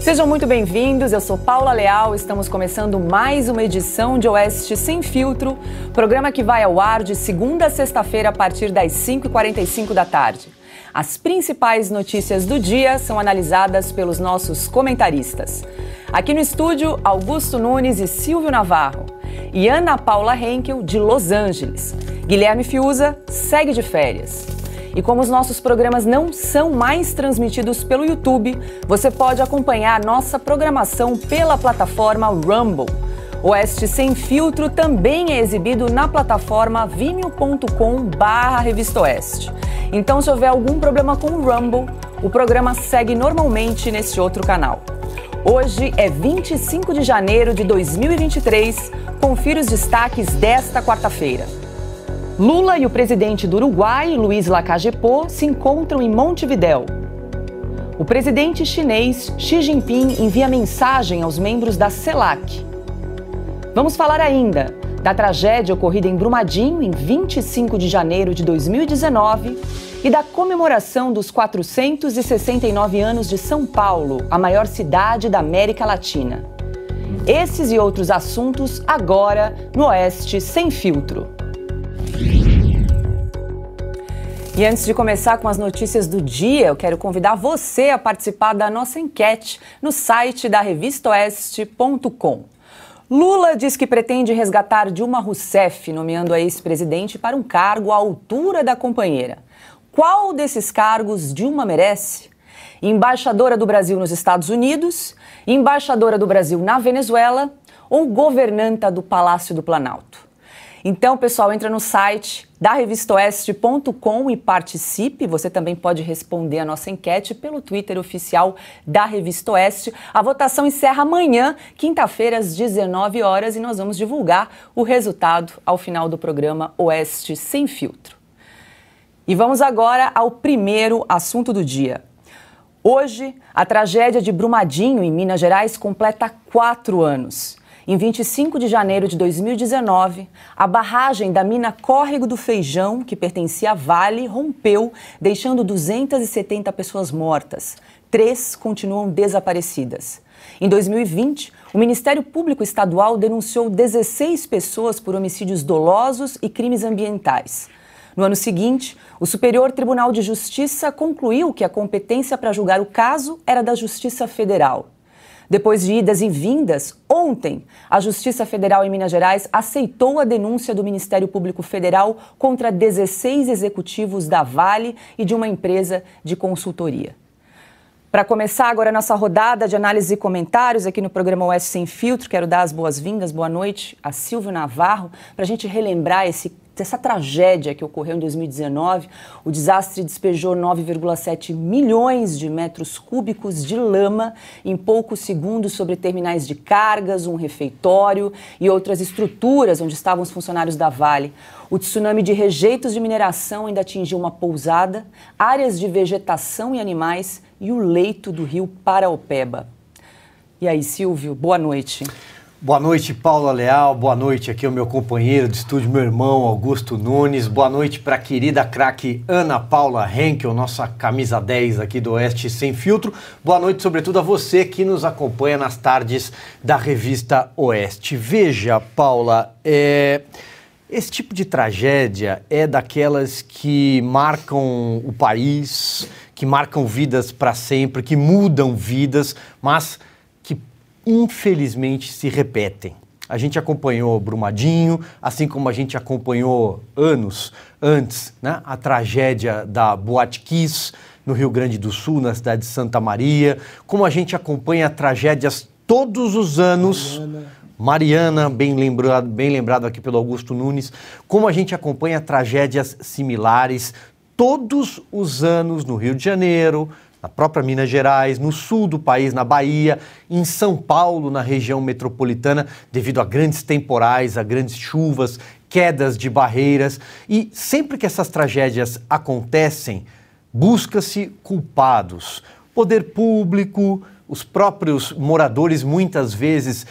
Sejam muito bem-vindos, eu sou Paula Leal, estamos começando mais uma edição de Oeste Sem Filtro, programa que vai ao ar de segunda a sexta-feira a partir das 5h45 da tarde. As principais notícias do dia são analisadas pelos nossos comentaristas. Aqui no estúdio, Augusto Nunes e Silvio Navarro. E Ana Paula Henkel, de Los Angeles. Guilherme Fiuza segue de férias. E como os nossos programas não são mais transmitidos pelo YouTube, você pode acompanhar nossa programação pela plataforma Rumble. Oeste Sem Filtro também é exibido na plataforma vimeo.com/revistaoeste. Então, se houver algum problema com o Rumble, o programa segue normalmente nesse outro canal. Hoje é 25 de janeiro de 2023. Confira os destaques desta quarta-feira. Lula e o presidente do Uruguai, Luiz Lacalle Pou, se encontram em Montevidéu. O presidente chinês Xi Jinping envia mensagem aos membros da CELAC. Vamos falar ainda da tragédia ocorrida em Brumadinho em 25 de janeiro de 2019 e da comemoração dos 469 anos de São Paulo, a maior cidade da América Latina. Esses e outros assuntos agora no Oeste Sem Filtro. E antes de começar com as notícias do dia, eu quero convidar você a participar da nossa enquete no site da revistaoeste.com. Lula diz que pretende resgatar Dilma Rousseff, nomeando a ex-presidente para um cargo à altura da companheira. Qual desses cargos Dilma merece? Embaixadora do Brasil nos Estados Unidos, embaixadora do Brasil na Venezuela ou governanta do Palácio do Planalto? Então, pessoal, entra no site da revistaoeste.com e participe. Você também pode responder a nossa enquete pelo Twitter oficial da Revista Oeste. A votação encerra amanhã, quinta-feira, às 19 horas, e nós vamos divulgar o resultado ao final do programa Oeste Sem Filtro. E vamos agora ao primeiro assunto do dia. Hoje, a tragédia de Brumadinho, em Minas Gerais, completa 4 anos. Em 25 de janeiro de 2019, a barragem da mina Córrego do Feijão, que pertencia à Vale, rompeu, deixando 270 pessoas mortas. 3 continuam desaparecidas. Em 2020, o Ministério Público Estadual denunciou 16 pessoas por homicídios dolosos e crimes ambientais. No ano seguinte, o Superior Tribunal de Justiça concluiu que a competência para julgar o caso era da Justiça Federal. Depois de idas e vindas, ontem, a Justiça Federal em Minas Gerais aceitou a denúncia do Ministério Público Federal contra 16 executivos da Vale e de uma empresa de consultoria. Para começar agora a nossa rodada de análise e comentários aqui no programa Oeste Sem Filtro, quero dar as boas-vindas, boa noite a Silvio Navarro, para a gente relembrar essa tragédia que ocorreu em 2019. O desastre despejou 9,7 milhões de metros cúbicos de lama em poucos segundos sobre terminais de cargas, um refeitório e outras estruturas onde estavam os funcionários da Vale. O tsunami de rejeitos de mineração ainda atingiu uma pousada, áreas de vegetação e animais e o leito do rio Paraopeba. E aí, Silvio, boa noite. Boa noite, Paula Leal. Boa noite, aqui é o meu companheiro de estúdio, meu irmão Augusto Nunes. Boa noite para a querida craque Ana Paula Henkel, nossa camisa 10 aqui do Oeste Sem Filtro. Boa noite, sobretudo, a você que nos acompanha nas tardes da Revista Oeste. Veja, Paula, esse tipo de tragédia é daquelas que marcam o país, que marcam vidas para sempre, que mudam vidas, mas que infelizmente se repetem. A gente acompanhou Brumadinho, assim como a gente acompanhou anos antes, né, a tragédia da Boate Kiss no Rio Grande do Sul, na cidade de Santa Maria, como a gente acompanha tragédias todos os anos. Mariana, bem lembrado aqui pelo Augusto Nunes, como a gente acompanha tragédias similares todos os anos no Rio de Janeiro, na própria Minas Gerais, no sul do país, na Bahia, em São Paulo, na região metropolitana, devido a grandes temporais, a grandes chuvas, quedas de barreiras. E sempre que essas tragédias acontecem, busca-se culpados. Poder público, os próprios moradores, muitas vezes,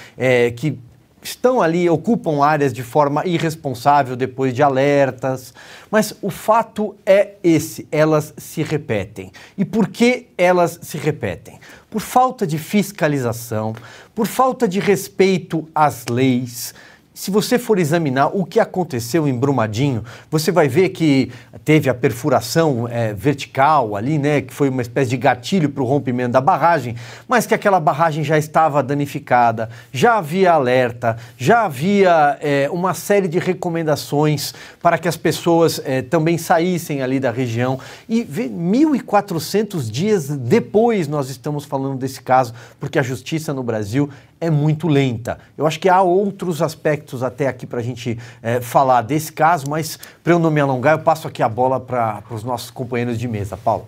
que estão ali, ocupam áreas de forma irresponsável depois de alertas, mas o fato é esse, elas se repetem. E por que elas se repetem? Por falta de fiscalização, por falta de respeito às leis. Se você for examinar o que aconteceu em Brumadinho, você vai ver que teve a perfuração vertical ali, né, que foi uma espécie de gatilho para o rompimento da barragem, mas que aquela barragem já estava danificada, já havia alerta, já havia uma série de recomendações para que as pessoas também saíssem ali da região. E 1.400 dias depois nós estamos falando desse caso, porque a justiça no Brasil é muito lenta. Eu acho que há outros aspectos até aqui para a gente falar desse caso, mas para eu não me alongar, eu passo aqui a bola para os nossos companheiros de mesa. Paulo.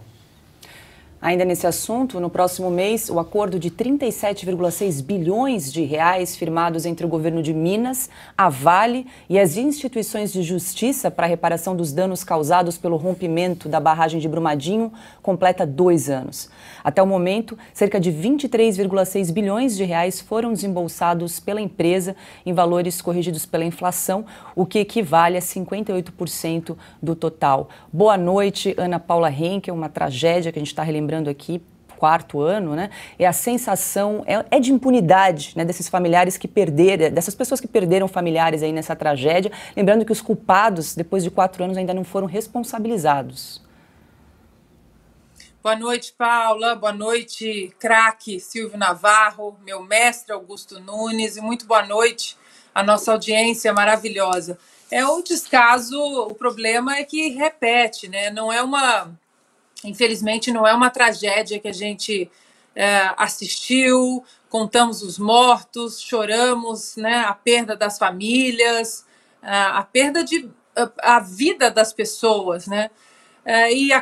Ainda nesse assunto, no próximo mês, o acordo de 37,6 bilhões de reais firmados entre o governo de Minas, a Vale e as instituições de justiça para a reparação dos danos causados pelo rompimento da barragem de Brumadinho completa 2 anos. Até o momento, cerca de 23,6 bilhões de reais foram desembolsados pela empresa em valores corrigidos pela inflação, o que equivale a 58% do total. Boa noite, Ana Paula Henkel, uma tragédia que a gente está relembrando aqui, 4º ano, né? E a sensação é de impunidade, né, desses familiares que perderam, dessas pessoas que perderam familiares aí nessa tragédia, lembrando que os culpados, depois de 4 anos, ainda não foram responsabilizados. Boa noite, Paula. Boa noite, craque Silvio Navarro, meu mestre Augusto Nunes, e muito boa noite à nossa audiência maravilhosa. O descaso, o problema é que repete, né? Infelizmente, não é uma tragédia que a gente assistiu, contamos os mortos, choramos, né, a perda das famílias, a perda a vida das pessoas, né? E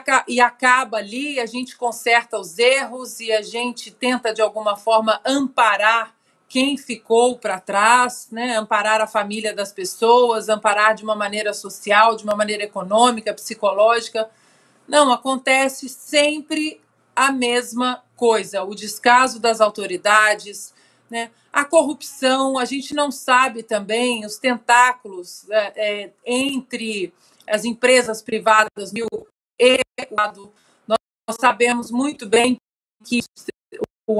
acaba ali, a gente conserta os erros e a gente tenta, de alguma forma, amparar quem ficou para trás, né? Amparar a família das pessoas, amparar de uma maneira social, de uma maneira econômica, psicológica. Não, acontece sempre a mesma coisa, o descaso das autoridades, né? A corrupção, a gente não sabe também os tentáculos entre as empresas privadas e o Estado. Nós sabemos muito bem que o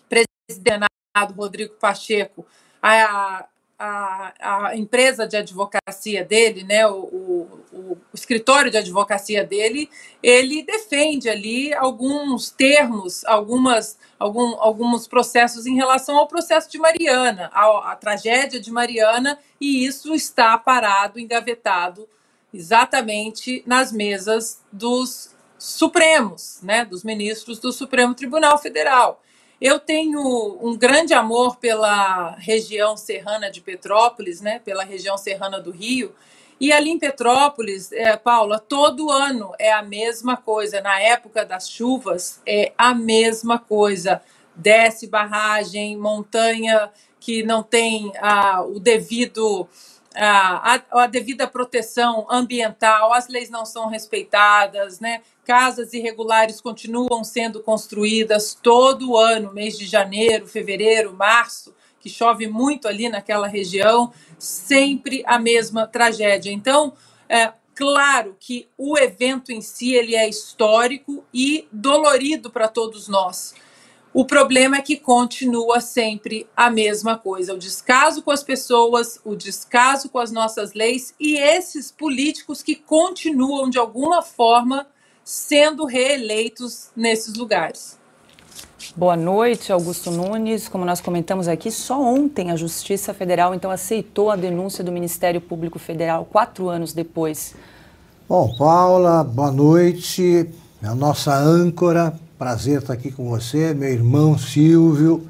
presidente Rodrigo Pacheco, a empresa de advocacia dele, né, o escritório de advocacia dele, ele defende ali alguns termos, alguns processos em relação ao processo de Mariana, à tragédia de Mariana, e isso está parado, engavetado, exatamente nas mesas dos Supremos, né, dos ministros do Supremo Tribunal Federal. Eu tenho um grande amor pela região serrana de Petrópolis, né, pela região serrana do Rio, e ali em Petrópolis, Paula, todo ano é a mesma coisa, na época das chuvas é a mesma coisa, desce barragem, montanha que não tem o devido... A devida proteção ambiental, as leis não são respeitadas, né? Casas irregulares continuam sendo construídas todo ano, mês de janeiro, fevereiro, março, que chove muito ali naquela região, sempre a mesma tragédia. Então, claro que o evento em si ele é histórico e dolorido para todos nós. O problema é que continua sempre a mesma coisa, o descaso com as pessoas, o descaso com as nossas leis e esses políticos que continuam, de alguma forma, sendo reeleitos nesses lugares. Boa noite, Augusto Nunes. Como nós comentamos aqui, só ontem a Justiça Federal, então, aceitou a denúncia do Ministério Público Federal, 4 anos depois. Bom, Paula, boa noite, a nossa âncora. Prazer estar aqui com você, meu irmão Silvio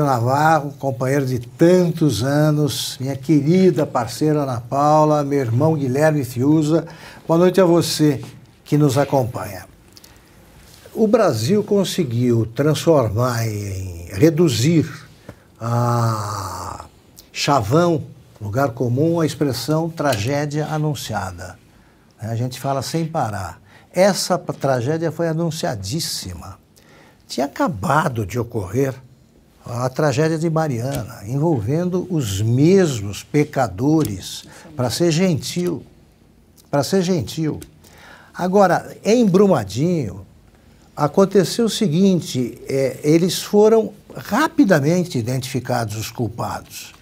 Navarro, companheiro de tantos anos, minha querida parceira Ana Paula, meu irmão Guilherme Fiuza. Boa noite a você que nos acompanha. O Brasil conseguiu transformar reduzir a chavão, lugar comum, a expressão tragédia anunciada. A gente fala sem parar. Essa tragédia foi anunciadíssima. Tinha acabado de ocorrer, a tragédia de Mariana, envolvendo os mesmos pecadores, para ser gentil. Para ser gentil. Agora, em Brumadinho, aconteceu o seguinte, eles foram rapidamente identificados os culpados.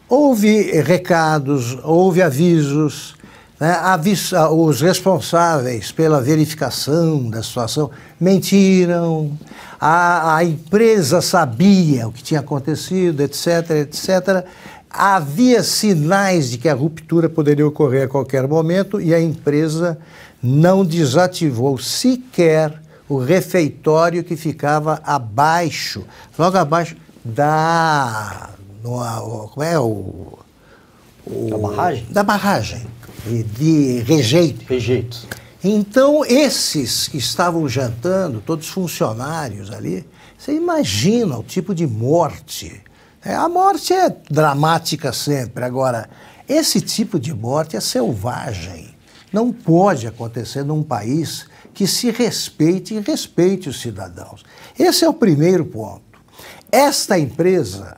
Houve recados, houve avisos, né? Os responsáveis pela verificação da situação mentiram, a empresa sabia o que tinha acontecido, etc, etc. Havia sinais de que a ruptura poderia ocorrer a qualquer momento e a empresa não desativou sequer o refeitório que ficava abaixo, logo abaixo da... como é Da barragem? Da barragem, de rejeito. Rejeitos. Então, esses que estavam jantando, todos funcionários ali, você imagina o tipo de morte. A morte é dramática sempre. Agora, esse tipo de morte é selvagem. Não pode acontecer num país que se respeite e respeite os cidadãos. Esse é o primeiro ponto. Esta empresa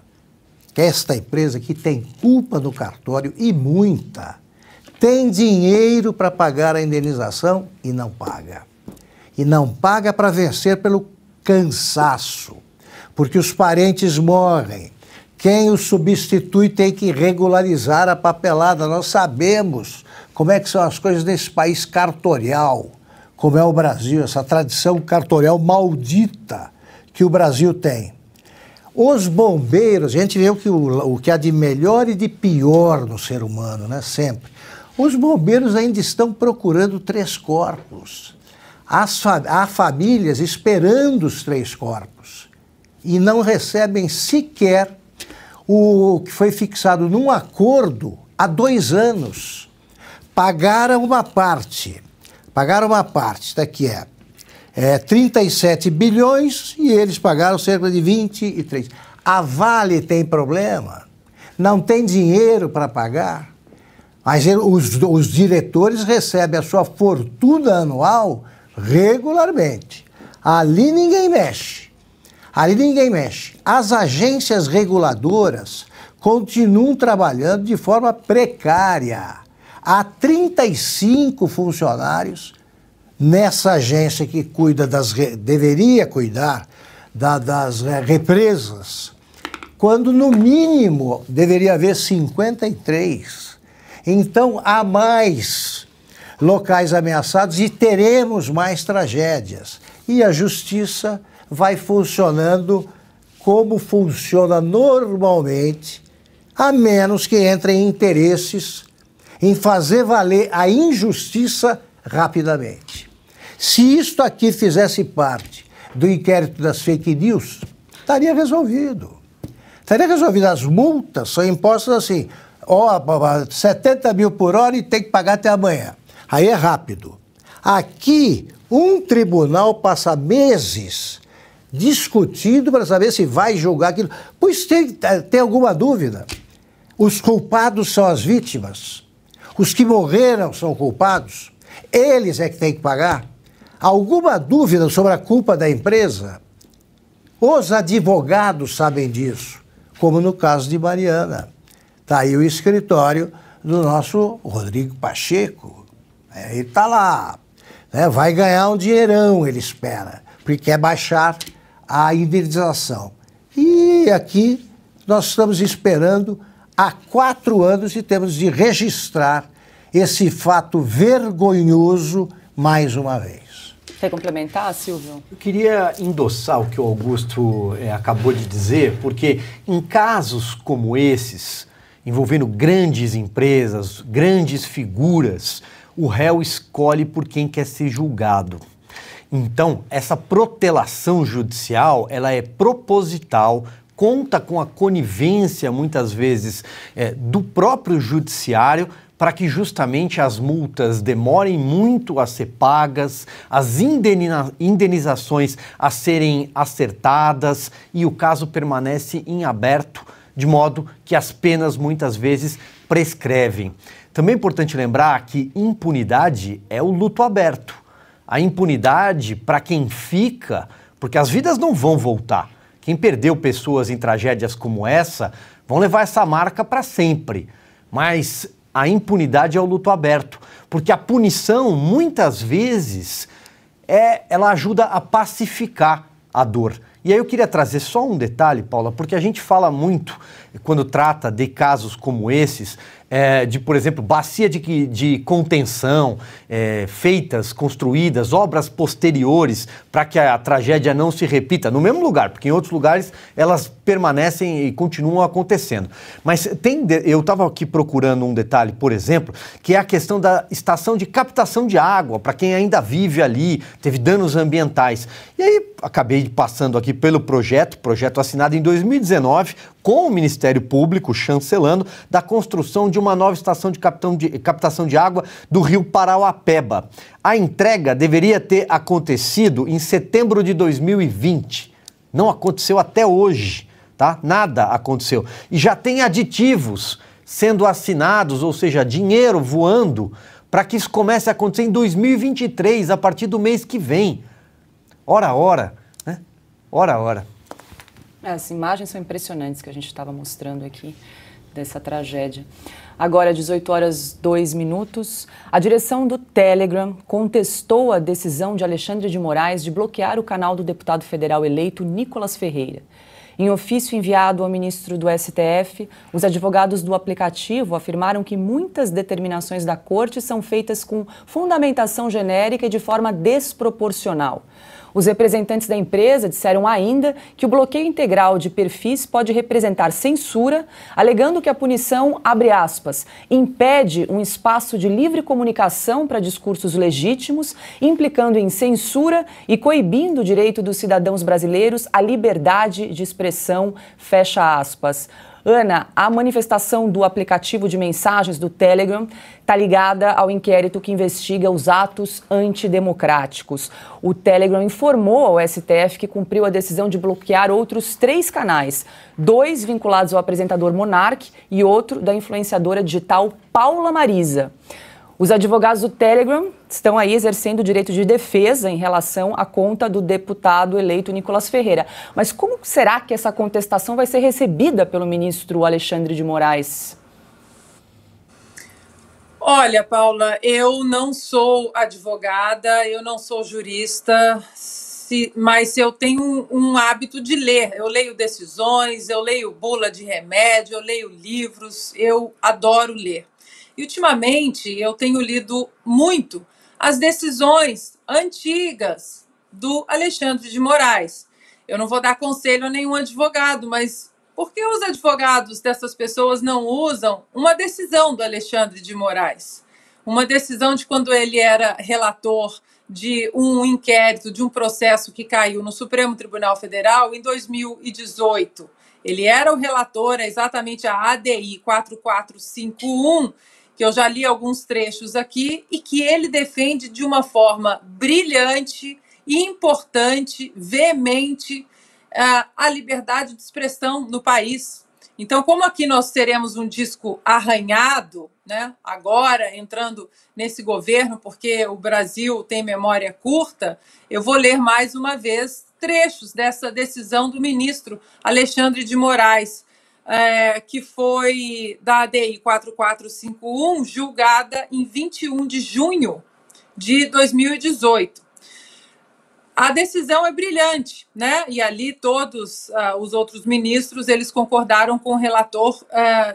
que tem culpa no cartório e muita, tem dinheiro para pagar a indenização e não paga. E não paga para vencer pelo cansaço, porque os parentes morrem. Quem o substitui tem que regularizar a papelada. Nós sabemos como é que são as coisas nesse país cartorial, como é o Brasil, essa tradição cartorial maldita que o Brasil tem. Os bombeiros, a gente vê o que há de melhor e de pior no ser humano, né? Sempre. Os bombeiros ainda estão procurando 3 corpos. Há famílias esperando os 3 corpos e não recebem sequer o que foi fixado num acordo há 2 anos. Pagaram uma parte, isso aqui é 37 bilhões e eles pagaram cerca de 23. A Vale tem problema, não tem dinheiro para pagar, mas os diretores recebem a sua fortuna anual regularmente. Ali ninguém mexe. As agências reguladoras continuam trabalhando de forma precária. Há 35 funcionários nessa agência que deveria cuidar das represas, quando no mínimo deveria haver 53. Então há mais locais ameaçados e teremos mais tragédias. E a justiça vai funcionando como funciona normalmente, a menos que entrem interesses em fazer valer a injustiça rapidamente. Se isto aqui fizesse parte do inquérito das fake news, estaria resolvido. As multas são impostas assim, 70 mil por hora e tem que pagar até amanhã. Aí é rápido. Aqui, um tribunal passa meses discutindo para saber se vai julgar aquilo. Pois tem alguma dúvida? Os culpados são as vítimas. Os que morreram são culpados. Eles é que têm que pagar. Alguma dúvida sobre a culpa da empresa? Os advogados sabem disso, como no caso de Mariana. Está aí o escritório do nosso Rodrigo Pacheco. Ele está lá. Vai ganhar um dinheirão, ele espera, porque quer baixar a indenização. E aqui nós estamos esperando há 4 anos e temos de registrar esse fato vergonhoso mais uma vez. Quer complementar, Silvio? Eu queria endossar o que o Augusto acabou de dizer, porque em casos como esses, envolvendo grandes empresas, grandes figuras, o réu escolhe por quem quer ser julgado. Então, essa protelação judicial, ela é proposital, conta com a conivência, muitas vezes, do próprio judiciário, para que justamente as multas demorem muito a ser pagas, as indenizações a serem acertadas e o caso permanece em aberto, de modo que as penas muitas vezes prescrevem. Também é importante lembrar que impunidade é o luto aberto. A impunidade para quem fica, porque as vidas não vão voltar. Quem perdeu pessoas em tragédias como essa vão levar essa marca para sempre. Mas a impunidade é o luto aberto, porque a punição, muitas vezes, ela ajuda a pacificar a dor. E aí eu queria trazer só um detalhe, Paula, porque a gente fala muito, quando trata de casos como esses, de, por exemplo, bacia de contenção, feitas, construídas, obras posteriores para que a tragédia não se repita no mesmo lugar, porque em outros lugares elas permanecem e continuam acontecendo. Mas eu estava aqui procurando um detalhe, por exemplo, que é a questão da estação de captação de água, para quem ainda vive ali, teve danos ambientais. E aí acabei passando aqui pelo projeto assinado em 2019, com o Ministério Público chancelando, da construção de uma nova estação de captação de água do rio Parauapebas. A entrega deveria ter acontecido em setembro de 2020. Não aconteceu até hoje, tá? Nada aconteceu. E já tem aditivos sendo assinados, ou seja, dinheiro voando, para que isso comece a acontecer em 2023, a partir do mês que vem. Ora, né? Ora. As imagens são impressionantes que a gente estava mostrando aqui dessa tragédia. Agora, 18h02, a direção do Telegram contestou a decisão de Alexandre de Moraes de bloquear o canal do deputado federal eleito Nicolas Ferreira. Em ofício enviado ao ministro do STF, os advogados do aplicativo afirmaram que muitas determinações da corte são feitas com fundamentação genérica e de forma desproporcional. Os representantes da empresa disseram ainda que o bloqueio integral de perfis pode representar censura, alegando que a punição, abre aspas, impede um espaço de livre comunicação para discursos legítimos, implicando em censura e coibindo o direito dos cidadãos brasileiros à liberdade de expressão, fecha aspas. Ana, a manifestação do aplicativo de mensagens do Telegram está ligada ao inquérito que investiga os atos antidemocráticos. O Telegram informou ao STF que cumpriu a decisão de bloquear outros 3 canais, 2 vinculados ao apresentador Monark e outro da influenciadora digital Paula Marisa. Os advogados do Telegram estão aí exercendo o direito de defesa em relação à conta do deputado eleito Nicolas Ferreira. Mas como será que essa contestação vai ser recebida pelo ministro Alexandre de Moraes? Olha, Paula, eu não sou advogada, eu não sou jurista, mas eu tenho um hábito de ler. Eu leio decisões, eu leio bula de remédio, eu leio livros, eu adoro ler. E, ultimamente, eu tenho lido muito as decisões antigas do Alexandre de Moraes. Eu não vou dar conselho a nenhum advogado, mas por que os advogados dessas pessoas não usam uma decisão do Alexandre de Moraes? Uma decisão de quando ele era relator de um inquérito, de um processo que caiu no Supremo Tribunal Federal em 2018. Ele era o relator, exatamente a ADI 4451, que eu já li alguns trechos aqui, e que ele defende de uma forma brilhante, importante, veemente, a liberdade de expressão no país. Então, como aqui nós teremos um disco arranhado, né, agora entrando nesse governo, porque o Brasil tem memória curta, eu vou ler mais uma vez trechos dessa decisão do ministro Alexandre de Moraes, que foi da ADI 4451, julgada em 21 de junho de 2018. A decisão é brilhante, né? E ali todos os outros ministros, eles concordaram com o relator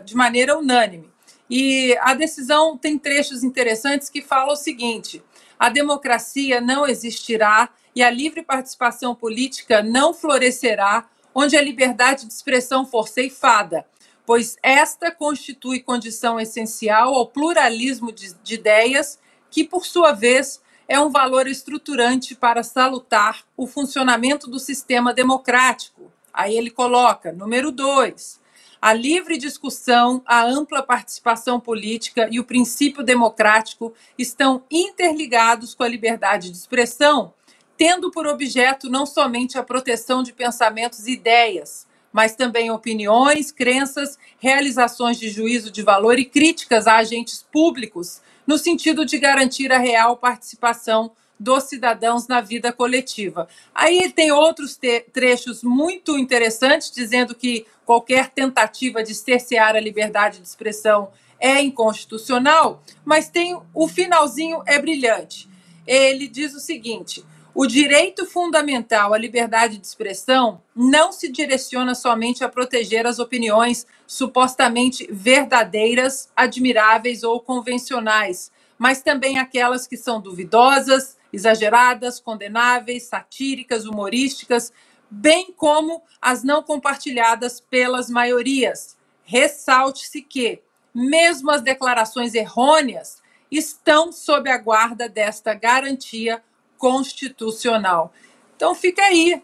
de maneira unânime. E a decisão tem trechos interessantes que falam o seguinte: a democracia não existirá e a livre participação política não florescerá onde a liberdade de expressão for ceifada, pois esta constitui condição essencial ao pluralismo de ideias, que, por sua vez, é um valor estruturante para salutar o funcionamento do sistema democrático. Aí ele coloca, número 2, a livre discussão, a ampla participação política e o princípio democrático estão interligados com a liberdade de expressão, tendo por objeto não somente a proteção de pensamentos e ideias, mas também opiniões, crenças, realizações de juízo de valor e críticas a agentes públicos, no sentido de garantir a real participação dos cidadãos na vida coletiva. Aí tem outros trechos muito interessantes, dizendo que qualquer tentativa de cercear a liberdade de expressão é inconstitucional, mas tem o finalzinho é brilhante. Ele diz o seguinte: o direito fundamental à liberdade de expressão não se direciona somente a proteger as opiniões supostamente verdadeiras, admiráveis ou convencionais, mas também aquelas que são duvidosas, exageradas, condenáveis, satíricas, humorísticas, bem como as não compartilhadas pelas maiorias. Ressalte-se que, mesmo as declarações errôneas, estão sob a guarda desta garantia constitucional. Então fica aí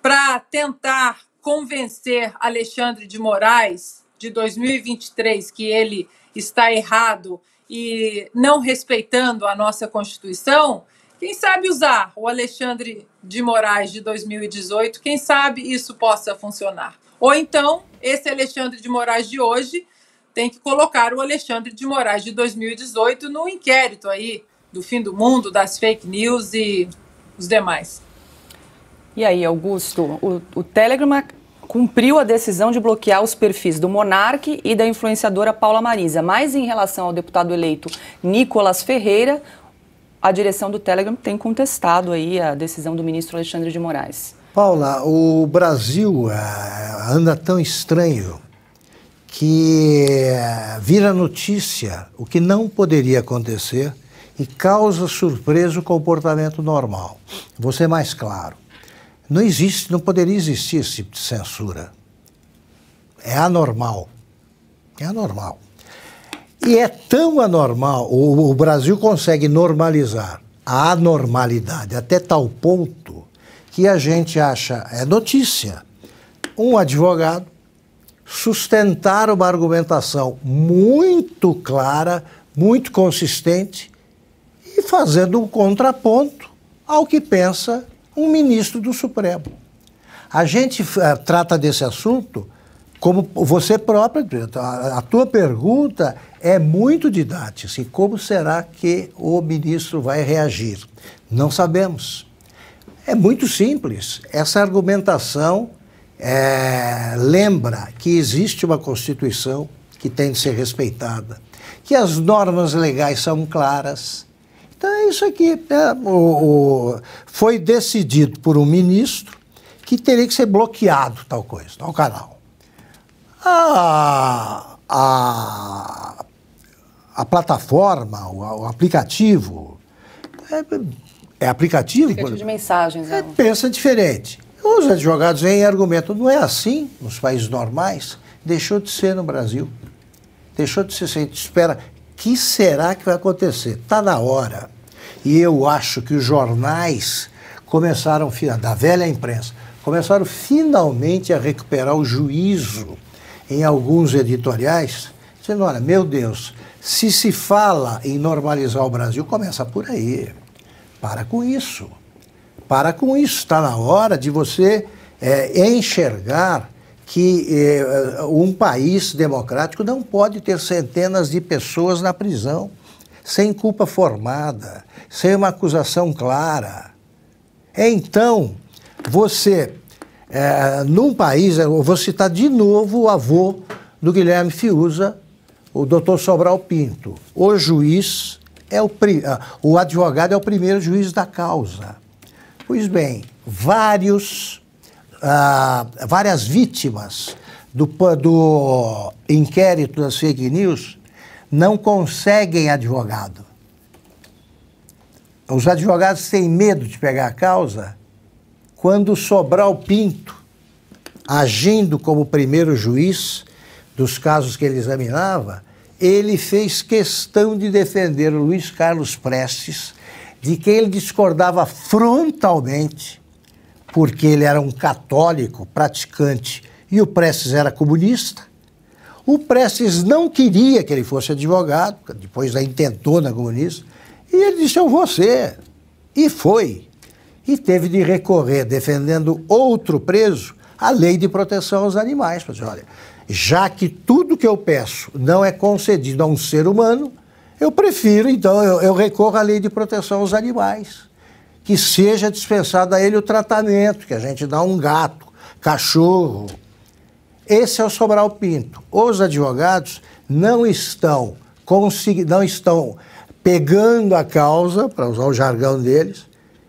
para tentar convencer Alexandre de Moraes, de 2023, que ele está errado e não respeitando a nossa Constituição. Quem sabe usar o Alexandre de Moraes de 2018, quem sabe isso possa funcionar. Ou então, esse Alexandre de Moraes de hoje tem que colocar o Alexandre de Moraes de 2018 no inquérito aí do fim do mundo, das fake news e os demais. E aí, Augusto, o Telegram cumpriu a decisão de bloquear os perfis do Monark e da influenciadora Paula Marisa, mas em relação ao deputado eleito Nicolas Ferreira, a direção do Telegram tem contestado aí a decisão do ministro Alexandre de Moraes. Paula, o Brasil anda tão estranho que vira notícia o que não poderia acontecer e causa surpresa o comportamento normal. Vou ser mais claro. Não poderia existir esse tipo de censura. É anormal. É anormal. E é tão anormal, o Brasil consegue normalizar a anormalidade até tal ponto que a gente acha, é notícia, um advogado sustentar uma argumentação muito clara, muito consistente e fazendo um contraponto ao que pensa um ministro do Supremo. A gente trata desse assunto como você própria, a tua pergunta é muito didática, assim, como será que o ministro vai reagir? Não sabemos. É muito simples, essa argumentação lembra que existe uma Constituição que tem de ser respeitada, que as normas legais são claras. Então é isso aqui. Foi decidido por um ministro que teria que ser bloqueado tal coisa, tal canal. A plataforma, o aplicativo, é aplicativo? Aplicativo de mensagens. Pensa diferente. Os advogados vêm e argumentam, não é assim nos países normais? Deixou de ser no Brasil. Deixou de ser, a gente espera. Que será que vai acontecer? Está na hora. E eu acho que os jornais começaram, da velha imprensa, começaram finalmente a recuperar o juízo em alguns editoriais, dizendo, olha, meu Deus, se fala em normalizar o Brasil, começa por aí. Para com isso. Para com isso. Está na hora de você enxergar que um país democrático não pode ter centenas de pessoas na prisão, sem culpa formada, sem uma acusação clara. Então, você, num país, eu vou citar de novo o avô do Guilherme Fiuza, o doutor Sobral Pinto. O juiz, o advogado é o primeiro juiz da causa. Pois bem, várias vítimas do inquérito das fake news não conseguem advogado. Os advogados têm medo de pegar a causa quando Sobral Pinto, agindo como primeiro juiz dos casos que ele examinava, ele fez questão de defender o Luiz Carlos Prestes, de quem ele discordava frontalmente, porque ele era um católico praticante e o Prestes era comunista. O Prestes não queria que ele fosse advogado, depois da intentona comunista, e ele disse, eu vou ser. E foi. E teve de recorrer, defendendo outro preso, à lei de proteção aos animais. Para dizer, olha, já que tudo que eu peço não é concedido a um ser humano, eu prefiro, então, eu recorro à lei de proteção aos animais. que seja dispensado a ele o tratamento que a gente dá a um gato, cachorro. Esse é o Sobral Pinto. Os advogados não estão pegando a causa, para usar o jargão deles,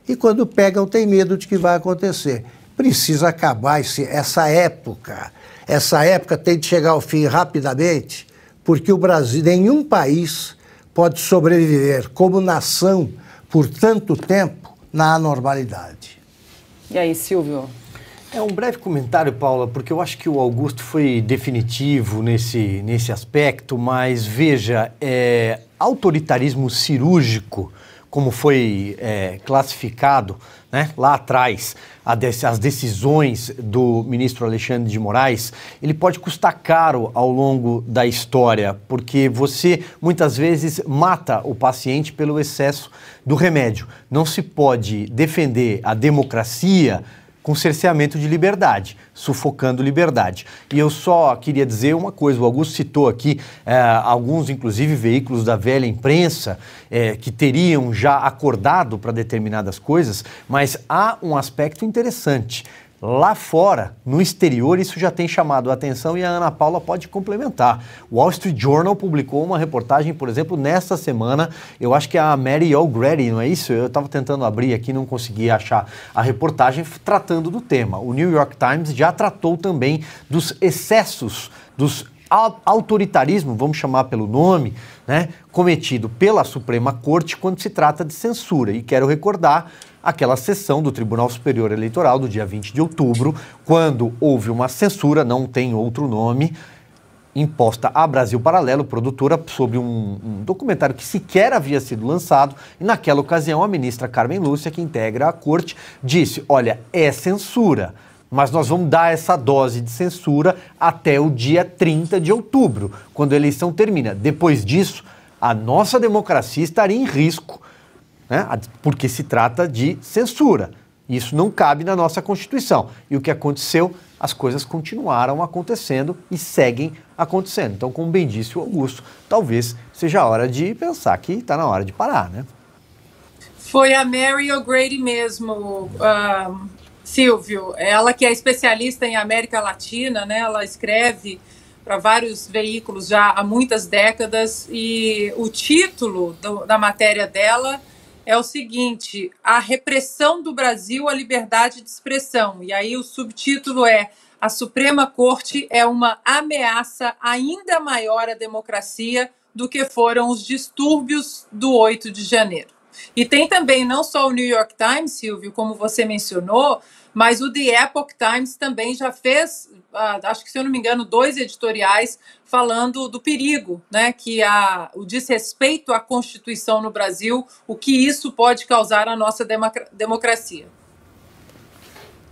e quando pegam tem medo de que vai acontecer. Precisa acabar essa época. Essa época tem de chegar ao fim rapidamente, porque o Brasil, nenhum país pode sobreviver como nação por tanto tempo na anormalidade. E aí, Silvio? Um breve comentário, Paula, porque eu acho que o Augusto foi definitivo nesse aspecto, mas veja, autoritarismo cirúrgico, como foi classificado, né, lá atrás, as decisões do ministro Alexandre de Moraes, ele pode custar caro ao longo da história, porque você muitas vezes mata o paciente pelo excesso do remédio. Não se pode defender a democracia com cerceamento de liberdade, sufocando liberdade. E eu só queria dizer uma coisa, o Augusto citou aqui alguns, inclusive, veículos da velha imprensa que teriam já acordado para determinadas coisas, mas há um aspecto interessante. Lá fora, no exterior, isso já tem chamado a atenção e a Ana Paula pode complementar. O Wall Street Journal publicou uma reportagem, por exemplo, nesta semana, eu acho que é a Mary O'Grady, não é isso? Eu estava tentando abrir aqui, não consegui achar a reportagem tratando do tema. O New York Times já tratou também dos excessos, dos autoritarismo, vamos chamar pelo nome, né, cometido pela Suprema Corte quando se trata de censura. E quero recordar aquela sessão do Tribunal Superior Eleitoral do dia 20 de outubro, quando houve uma censura, não tem outro nome, imposta à Brasil Paralelo, produtora, sobre um documentário que sequer havia sido lançado, e naquela ocasião a ministra Carmen Lúcia, que integra a corte, disse, olha, é censura, mas nós vamos dar essa dose de censura até o dia 30 de outubro, quando a eleição termina. Depois disso, a nossa democracia estaria em risco, né? Porque se trata de censura. Isso não cabe na nossa Constituição. E o que aconteceu? As coisas continuaram acontecendo e seguem acontecendo. Então, como bem disse o Augusto, talvez seja a hora de pensar que está na hora de parar, né? Foi a Mary O'Grady mesmo, Silvio. Ela que é especialista em América Latina, né? Ela escreve para vários veículos já há muitas décadas e o título da matéria dela é o seguinte: a repressão do Brasil à liberdade de expressão. E aí o subtítulo é: a Suprema Corte é uma ameaça ainda maior à democracia do que foram os distúrbios do 8 de janeiro. E tem também não só o New York Times, Silvio, como você mencionou, mas o The Epoch Times também já fez, acho que se eu não me engano, 2 editoriais falando do perigo, né, que o desrespeito à Constituição no Brasil, o que isso pode causar à nossa democracia.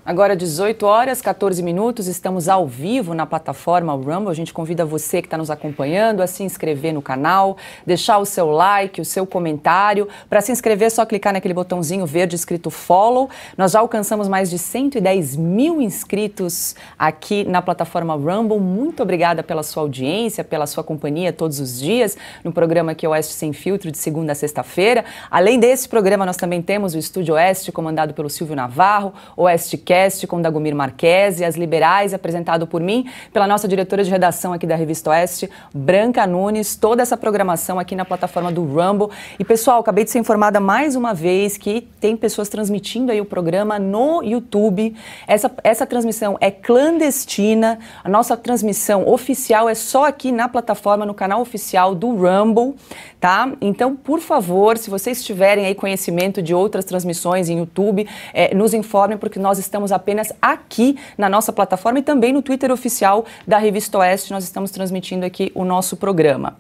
Agora 18 horas, 14 minutos, estamos ao vivo na plataforma Rumble. A gente convida você que está nos acompanhando a se inscrever no canal, deixar o seu like, o seu comentário. Para se inscrever é só clicar naquele botãozinho verde escrito Follow. Nós já alcançamos mais de 110 mil inscritos aqui na plataforma Rumble. Muito obrigada pela sua audiência, pela sua companhia todos os dias no programa aqui Oeste Sem Filtro, de segunda a sexta-feira. Além desse programa, nós também temos o Estúdio Oeste, comandado pelo Silvio Navarro, Oeste com Dagomir Marquese, As Liberais, apresentado por mim, pela nossa diretora de redação aqui da Revista Oeste, Branca Nunes, toda essa programação aqui na plataforma do Rumble. E, pessoal, acabei de ser informada mais uma vez que tem pessoas transmitindo aí o programa no YouTube. Essa transmissão é clandestina, a nossa transmissão oficial é só aqui na plataforma, no canal oficial do Rumble, tá? Então, por favor, se vocês tiverem aí conhecimento de outras transmissões em YouTube, nos informem, porque nós estamos apenas aqui na nossa plataforma e também no Twitter oficial da Revista Oeste, nós estamos transmitindo aqui o nosso programa.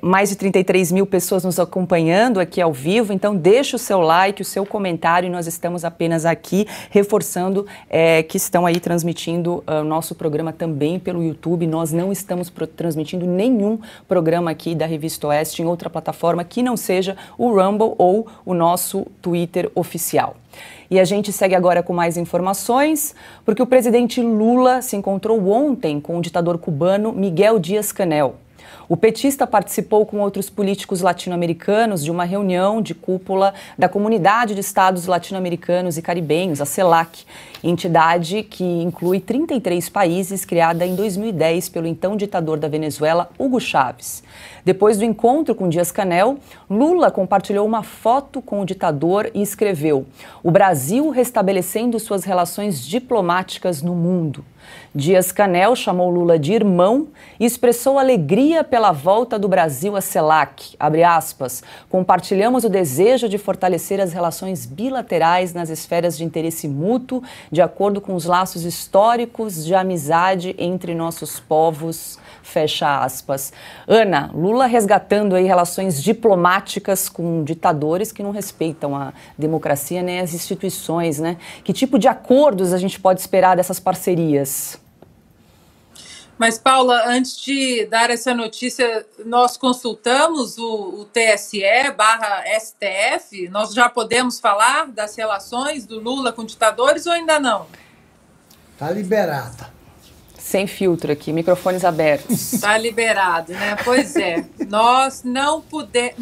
Mais de 33 mil pessoas nos acompanhando aqui ao vivo, então deixa o seu like, o seu comentário, e nós estamos apenas aqui reforçando que estão aí transmitindo o nosso programa também pelo YouTube. Nós não estamos transmitindo nenhum programa aqui da Revista Oeste em outra plataforma que não seja o Rumble ou o nosso Twitter oficial. E a gente segue agora com mais informações, porque o presidente Lula se encontrou ontem com o ditador cubano Miguel Díaz-Canel. O petista participou com outros políticos latino-americanos de uma reunião de cúpula da Comunidade de Estados Latino-Americanos e Caribenhos, a CELAC, entidade que inclui 33 países, criada em 2010 pelo então ditador da Venezuela, Hugo Chávez. Depois do encontro com Díaz-Canel, Lula compartilhou uma foto com o ditador e escreveu: "O Brasil restabelecendo suas relações diplomáticas no mundo". Díaz-Canel chamou Lula de irmão e expressou alegria pela volta do Brasil à CELAC. Abre aspas, "compartilhamos o desejo de fortalecer as relações bilaterais nas esferas de interesse mútuo, de acordo com os laços históricos de amizade entre nossos povos", fecha aspas. Ana, Lula resgatando aí relações diplomáticas com ditadores que não respeitam a democracia nem as instituições, né? Que tipo de acordos a gente pode esperar dessas parcerias? Mas, Paula, antes de dar essa notícia, nós consultamos o TSE/STF? Nós já podemos falar das relações do Lula com ditadores ou ainda não? Está liberada. Sem filtro aqui, microfones abertos. Está liberado, né? Pois é. Nós não pudemos...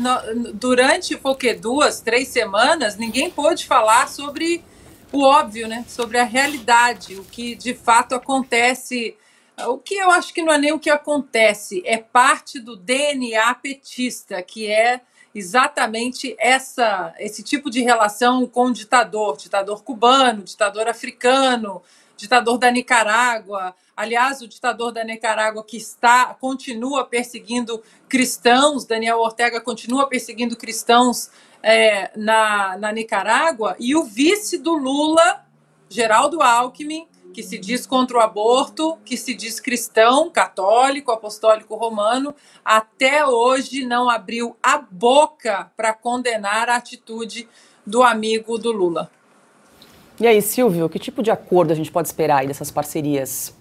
Durante, foi o quê? 2, 3 semanas, ninguém pôde falar sobre o óbvio, né? Sobre a realidade, o que de fato acontece... O que eu acho que não é nem o que acontece, é parte do DNA petista, que é exatamente esse tipo de relação com o ditador cubano, ditador africano, ditador da Nicarágua. Aliás, o ditador da Nicarágua que continua perseguindo cristãos, Daniel Ortega continua perseguindo cristãos na Nicarágua, e o vice do Lula, Geraldo Alckmin, que se diz contra o aborto, que se diz cristão, católico, apostólico romano, até hoje não abriu a boca para condenar a atitude do amigo do Lula. E aí, Silvio, que tipo de acordo a gente pode esperar aí dessas parcerias?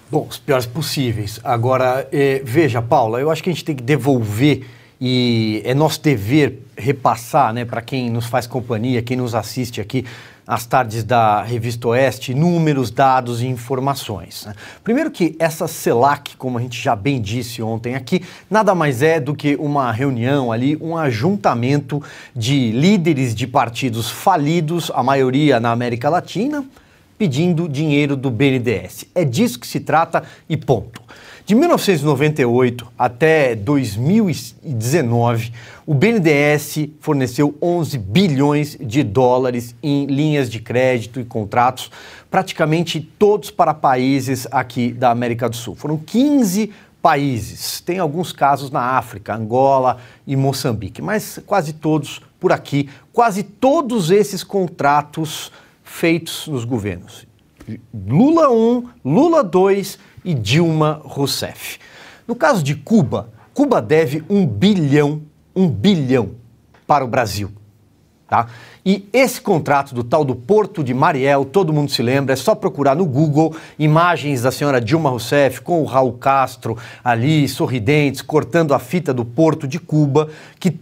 Bom, os piores possíveis. Agora, veja, Paula, eu acho que a gente tem que devolver, e é nosso dever repassar, né, para quem nos faz companhia, quem nos assiste aqui às tardes da Revista Oeste, números, dados e informações, né? Primeiro que essa CELAC, como a gente já bem disse ontem aqui, nada mais é do que uma reunião ali, um ajuntamento de líderes de partidos falidos, a maioria na América Latina, pedindo dinheiro do BNDES. É disso que se trata e ponto. De 1998 até 2019, o BNDES forneceu 11 bilhões de dólares em linhas de crédito e contratos, praticamente todos para países aqui da América do Sul. Foram 15 países, tem alguns casos na África, Angola e Moçambique, mas quase todos por aqui, quase todos esses contratos feitos nos governos. Lula 1, Lula 2 e Dilma Rousseff. No caso de Cuba, Cuba deve 1 bilhão para o Brasil, tá? E esse contrato do tal do Porto de Mariel, todo mundo se lembra, é só procurar no Google imagens da senhora Dilma Rousseff com o Raul Castro ali, sorridentes, cortando a fita do Porto de Cuba, que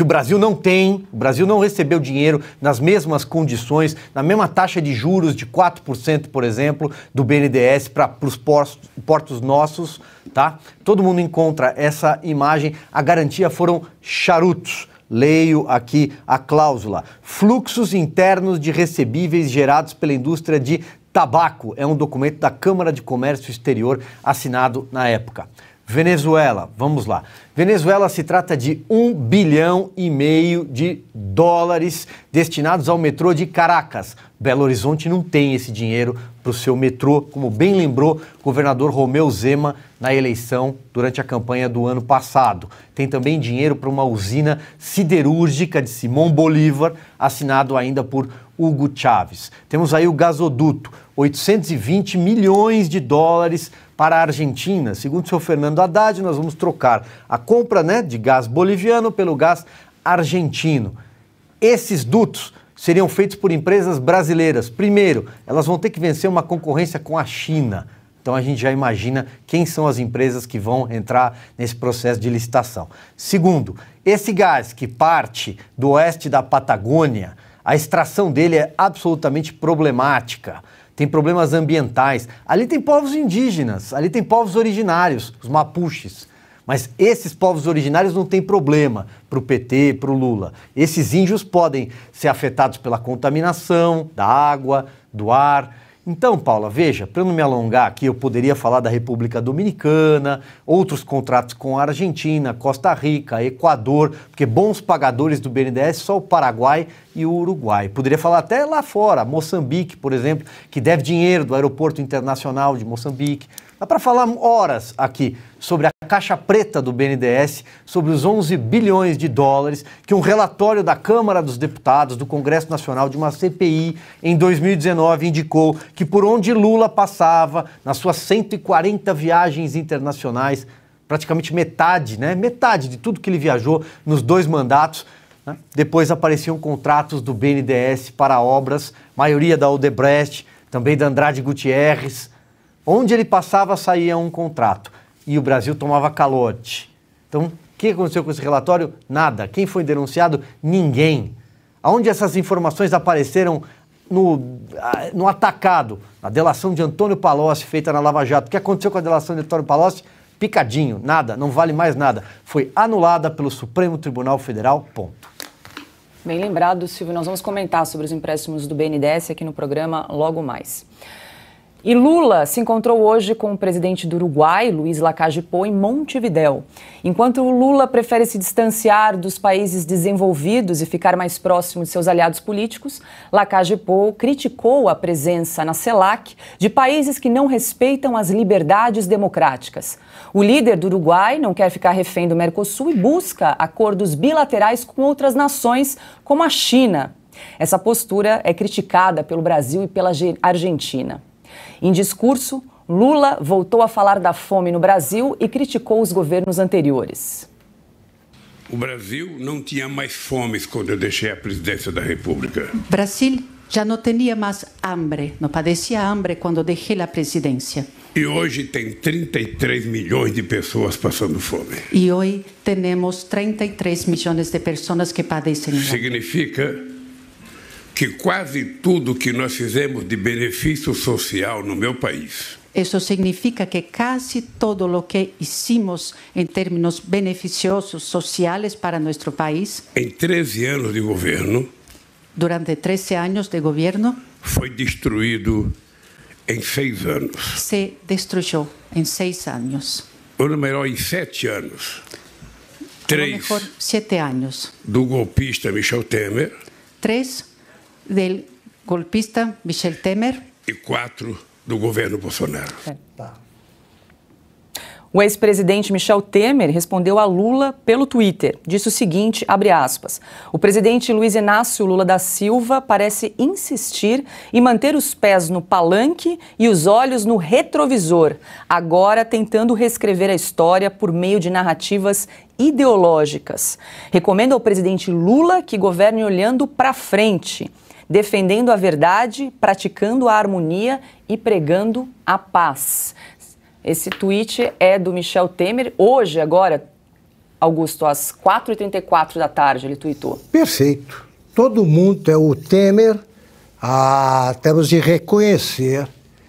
o Brasil não tem, o Brasil não recebeu dinheiro nas mesmas condições, na mesma taxa de juros de 4%, por exemplo, do BNDES para os portos nossos, tá? Todo mundo encontra essa imagem, a garantia foram charutos. Leio aqui a cláusula. Fluxos internos de recebíveis gerados pela indústria de tabaco. É um documento da Câmara de Comércio Exterior assinado na época. Venezuela, vamos lá. Venezuela se trata de 1,5 bilhão de dólares destinados ao metrô de Caracas. Belo Horizonte não tem esse dinheiro para o seu metrô, como bem lembrou o governador Romeu Zema na eleição durante a campanha do ano passado. Tem também dinheiro para uma usina siderúrgica de Simão Bolívar, assinado ainda por Hugo Chávez. Temos aí o gasoduto, 820 milhões de dólares para a Argentina. Segundo o senhor Fernando Haddad, nós vamos trocar a compra, né, de gás boliviano pelo gás argentino. Esses dutos seriam feitos por empresas brasileiras. Primeiro, elas vão ter que vencer uma concorrência com a China. Então a gente já imagina quem são as empresas que vão entrar nesse processo de licitação. Segundo, esse gás que parte do oeste da Patagônia, a extração dele é absolutamente problemática. Tem problemas ambientais. Ali tem povos indígenas, ali tem povos originários, os mapuches. Mas esses povos originários não têm problema para o PT, para o Lula. Esses índios podem ser afetados pela contaminação da água, do ar. Então, Paula, veja, para eu não me alongar aqui, eu poderia falar da República Dominicana, outros contratos com a Argentina, Costa Rica, Equador, porque bons pagadores do BNDES só o Paraguai e o Uruguai. Poderia falar até lá fora, Moçambique, por exemplo, que deve dinheiro do Aeroporto Internacional de Moçambique. Dá para falar horas aqui sobre a caixa preta do BNDES, sobre os 11 bilhões de dólares que um relatório da Câmara dos Deputados, do Congresso Nacional, de uma CPI, em 2019, indicou que por onde Lula passava, nas suas 140 viagens internacionais, praticamente metade, né? Metade de tudo que ele viajou nos 2 mandatos, né? Depois apareciam contratos do BNDES para obras, maioria da Odebrecht, também da Andrade Gutierrez. Onde ele passava, saía um contrato. E o Brasil tomava calote. Então, o que aconteceu com esse relatório? Nada. Quem foi denunciado? Ninguém. Aonde essas informações apareceram no atacado? Na delação de Antônio Palocci, feita na Lava Jato. O que aconteceu com a delação de Antônio Palocci? Picadinho. Nada. Não vale mais nada. Foi anulada pelo Supremo Tribunal Federal. Ponto. Bem lembrado, Silvio. Nós vamos comentar sobre os empréstimos do BNDES aqui no programa logo mais. E Lula se encontrou hoje com o presidente do Uruguai, Luiz Lacalle Pou, em Montevidéu. Enquanto Lula prefere se distanciar dos países desenvolvidos e ficar mais próximo de seus aliados políticos, Lacalle Pou criticou a presença na CELAC de países que não respeitam as liberdades democráticas. O líder do Uruguai não quer ficar refém do Mercosul e busca acordos bilaterais com outras nações, como a China. Essa postura é criticada pelo Brasil e pela Argentina. Em discurso, Lula voltou a falar da fome no Brasil e criticou os governos anteriores. O Brasil não tinha mais fome quando eu deixei a presidência da República. Brasil já não tinha mais hambre, não padecia hambre quando deixei a presidência. E hoje tem 33 milhões de pessoas passando fome. E hoje temos 33 milhões de pessoas que padecem. Significa que quase tudo que nós fizemos de benefício social no meu país. Isso significa que quase todo o que hicimos em termos beneficiosos sociais para nosso país, em 13 anos de governo, durante 13 anos de governo, foi destruído em 6 anos. Se destruiu em 6 anos. Ou melhor, em 7 anos. 3 7 anos. Do golpista Michel Temer. 3 do golpista Michel Temer. E 4 do governo Bolsonaro. O ex-presidente Michel Temer respondeu a Lula pelo Twitter. Disse o seguinte, abre aspas, o presidente Luiz Inácio Lula da Silva parece insistir em manter os pés no palanque e os olhos no retrovisor, agora tentando reescrever a história por meio de narrativas ideológicas. Recomendo ao presidente Lula que governe olhando para frente, defendendo a verdade, praticando a harmonia e pregando a paz. Esse tweet é do Michel Temer. Hoje, agora, Augusto, às 4h34 da tarde, ele tweetou. Perfeito. Todo mundo é o Temer. Temos de reconhecer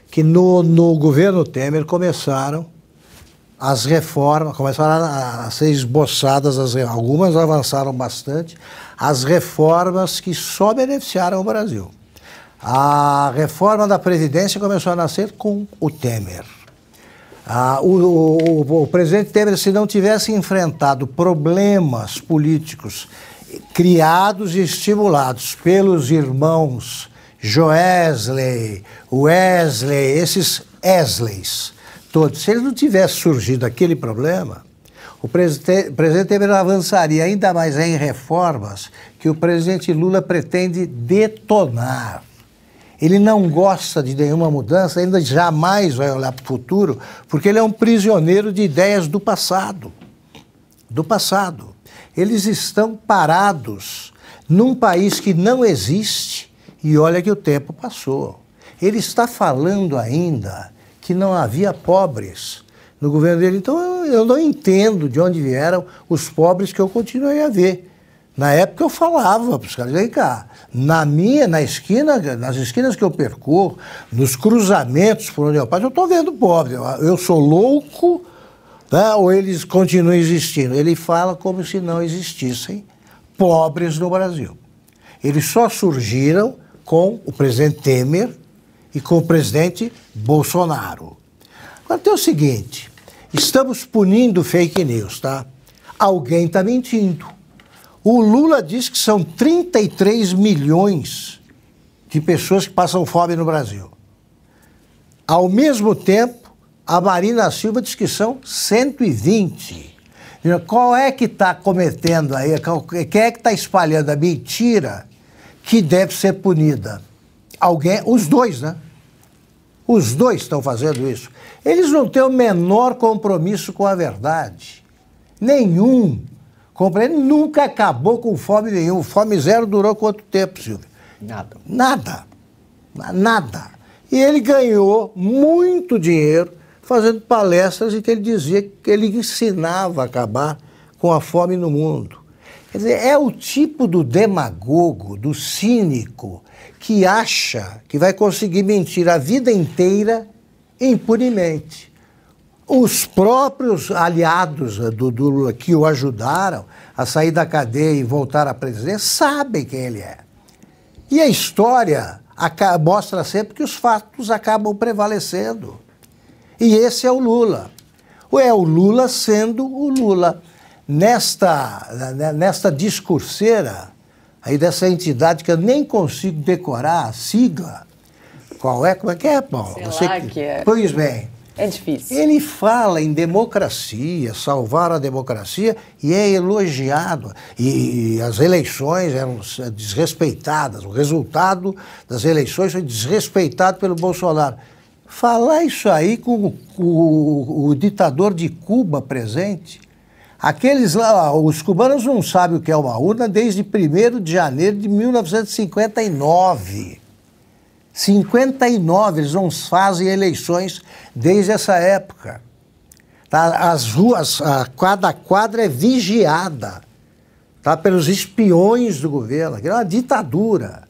que no governo Temer começaram as reformas, começaram a ser esboçadas, algumas avançaram bastante, as reformas que só beneficiaram o Brasil. A reforma da Previdência começou a nascer com o Temer. O presidente Temer, se não tivesse enfrentado problemas políticos criados e estimulados pelos irmãos Joesley, Wesley, esses Esleys, todos, se ele não tivesse surgido aquele problema, o presidente Temer avançaria ainda mais em reformas que o presidente Lula pretende detonar. Ele não gosta de nenhuma mudança, ainda jamais vai olhar para o futuro, porque ele é um prisioneiro de ideias do passado. Do passado. Eles estão parados num país que não existe e olha que o tempo passou. Ele está falando ainda que não havia pobres no governo dele. Então eu não entendo de onde vieram os pobres que eu continuei a ver. Na época eu falava para os caras, vem cá, nas esquinas que eu percorro, nos cruzamentos por onde eu passo, eu estou vendo pobre. Eu sou louco Tá? Ou eles continuam existindo? Ele fala como se não existissem pobres no Brasil. Eles só surgiram com o presidente Temer e com o presidente Bolsonaro. Agora tem o seguinte, estamos punindo fake news, tá? Alguém está mentindo. O Lula diz que são 33 milhões de pessoas que passam fome no Brasil. Ao mesmo tempo, a Marina Silva diz que são 120. Qual é que está cometendo aí? Quem é que está espalhando a mentira que deve ser punida? Alguém, os dois, né? Os dois estão fazendo isso. Eles não têm o menor compromisso com a verdade. Nenhum. Ele nunca acabou com fome nenhum. Fome zero durou quanto tempo, Silvio? Nada. Nada. Nada. E ele ganhou muito dinheiro fazendo palestras em que ele dizia que ele ensinava a acabar com a fome no mundo. Quer dizer, é o tipo do demagogo, do cínico, que acha que vai conseguir mentir a vida inteira impunemente. Os próprios aliados do Lula que o ajudaram a sair da cadeia e voltar à presidência sabem quem ele é. E a história mostra sempre que os fatos acabam prevalecendo. E esse é o Lula. É o Lula sendo o Lula. Nesta discurseira, aí dessa entidade que eu nem consigo decorar a sigla. Qual é? Como é que é, Paulo? Sei lá que é. Pois bem. É difícil. Ele fala em democracia, salvar a democracia, e é elogiado. E as eleições eram desrespeitadas, o resultado das eleições foi desrespeitado pelo Bolsonaro. Falar isso aí com o ditador de Cuba presente, aqueles lá, os cubanos não sabem o que é uma urna desde 1º de janeiro de 1959. 59, eles não fazem eleições desde essa época. Tá? As ruas, cada quadra é vigiada, tá? Pelos espiões do governo, que é uma ditadura.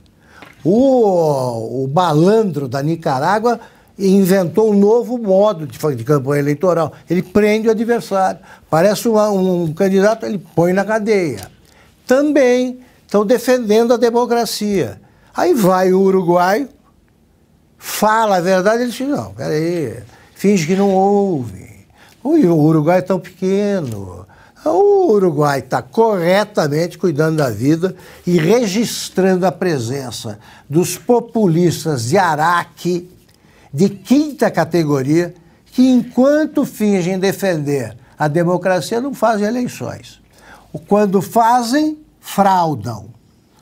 O malandro da Nicarágua inventou um novo modo de campanha eleitoral. Ele prende o adversário. Parece um candidato, ele põe na cadeia. Também estão defendendo a democracia. Aí vai o uruguaio, fala a verdade, ele diz, não, peraí, finge que não ouve. O Uruguai é tão pequeno. O Uruguai está corretamente cuidando da vida e registrando a presença dos populistas de Araque, de 5ª categoria, que enquanto fingem defender a democracia, não fazem eleições. Quando fazem, fraudam.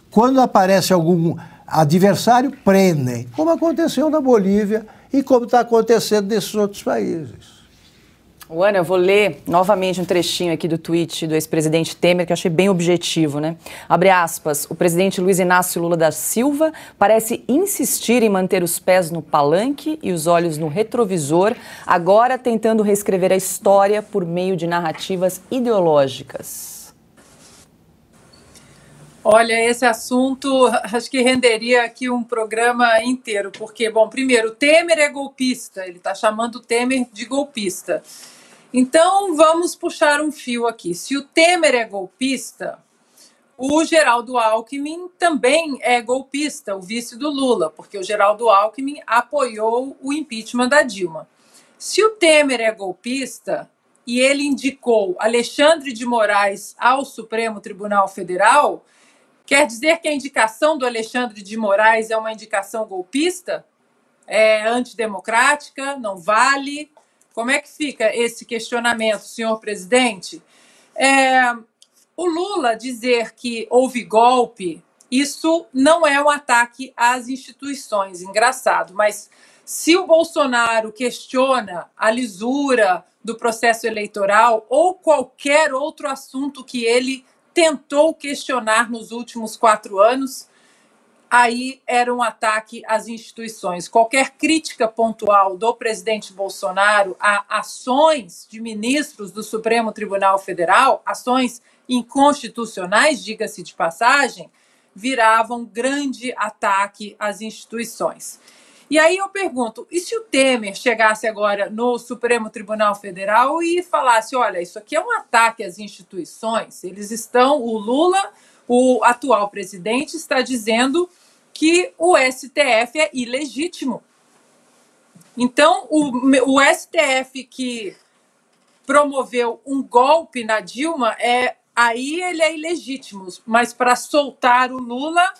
Quando aparece algum adversário, prendem, como aconteceu na Bolívia e como está acontecendo nesses outros países. Ana, eu vou ler novamente um trechinho aqui do tweet do ex-presidente Temer, que eu achei bem objetivo, né? Abre aspas, o presidente Luiz Inácio Lula da Silva parece insistir em manter os pés no palanque e os olhos no retrovisor, agora tentando reescrever a história por meio de narrativas ideológicas. Olha, esse assunto acho que renderia aqui um programa inteiro, porque, bom, primeiro, o Temer é golpista, ele está chamando o Temer de golpista. Então, vamos puxar um fio aqui. Se o Temer é golpista, o Geraldo Alckmin também é golpista, o vice do Lula, porque o Geraldo Alckmin apoiou o impeachment da Dilma. Se o Temer é golpista e ele indicou Alexandre de Moraes ao Supremo Tribunal Federal, quer dizer que a indicação do Alexandre de Moraes é uma indicação golpista? É antidemocrática? Não vale? Como é que fica esse questionamento, senhor presidente? O Lula dizer que houve golpe, isso não é um ataque às instituições, engraçado, mas se o Bolsonaro questiona a lisura do processo eleitoral ou qualquer outro assunto que ele tentou questionar nos últimos 4 anos, aí era um ataque às instituições. Qualquer crítica pontual do presidente Bolsonaro a ações de ministros do Supremo Tribunal Federal, ações inconstitucionais, diga-se de passagem, virava um grande ataque às instituições. E aí eu pergunto, e se o Temer chegasse agora no Supremo Tribunal Federal e falasse, olha, isso aqui é um ataque às instituições, o Lula, o atual presidente, está dizendo que o STF é ilegítimo. Então, o STF que promoveu um golpe na Dilma, aí ele é ilegítimo, mas para soltar o Lula,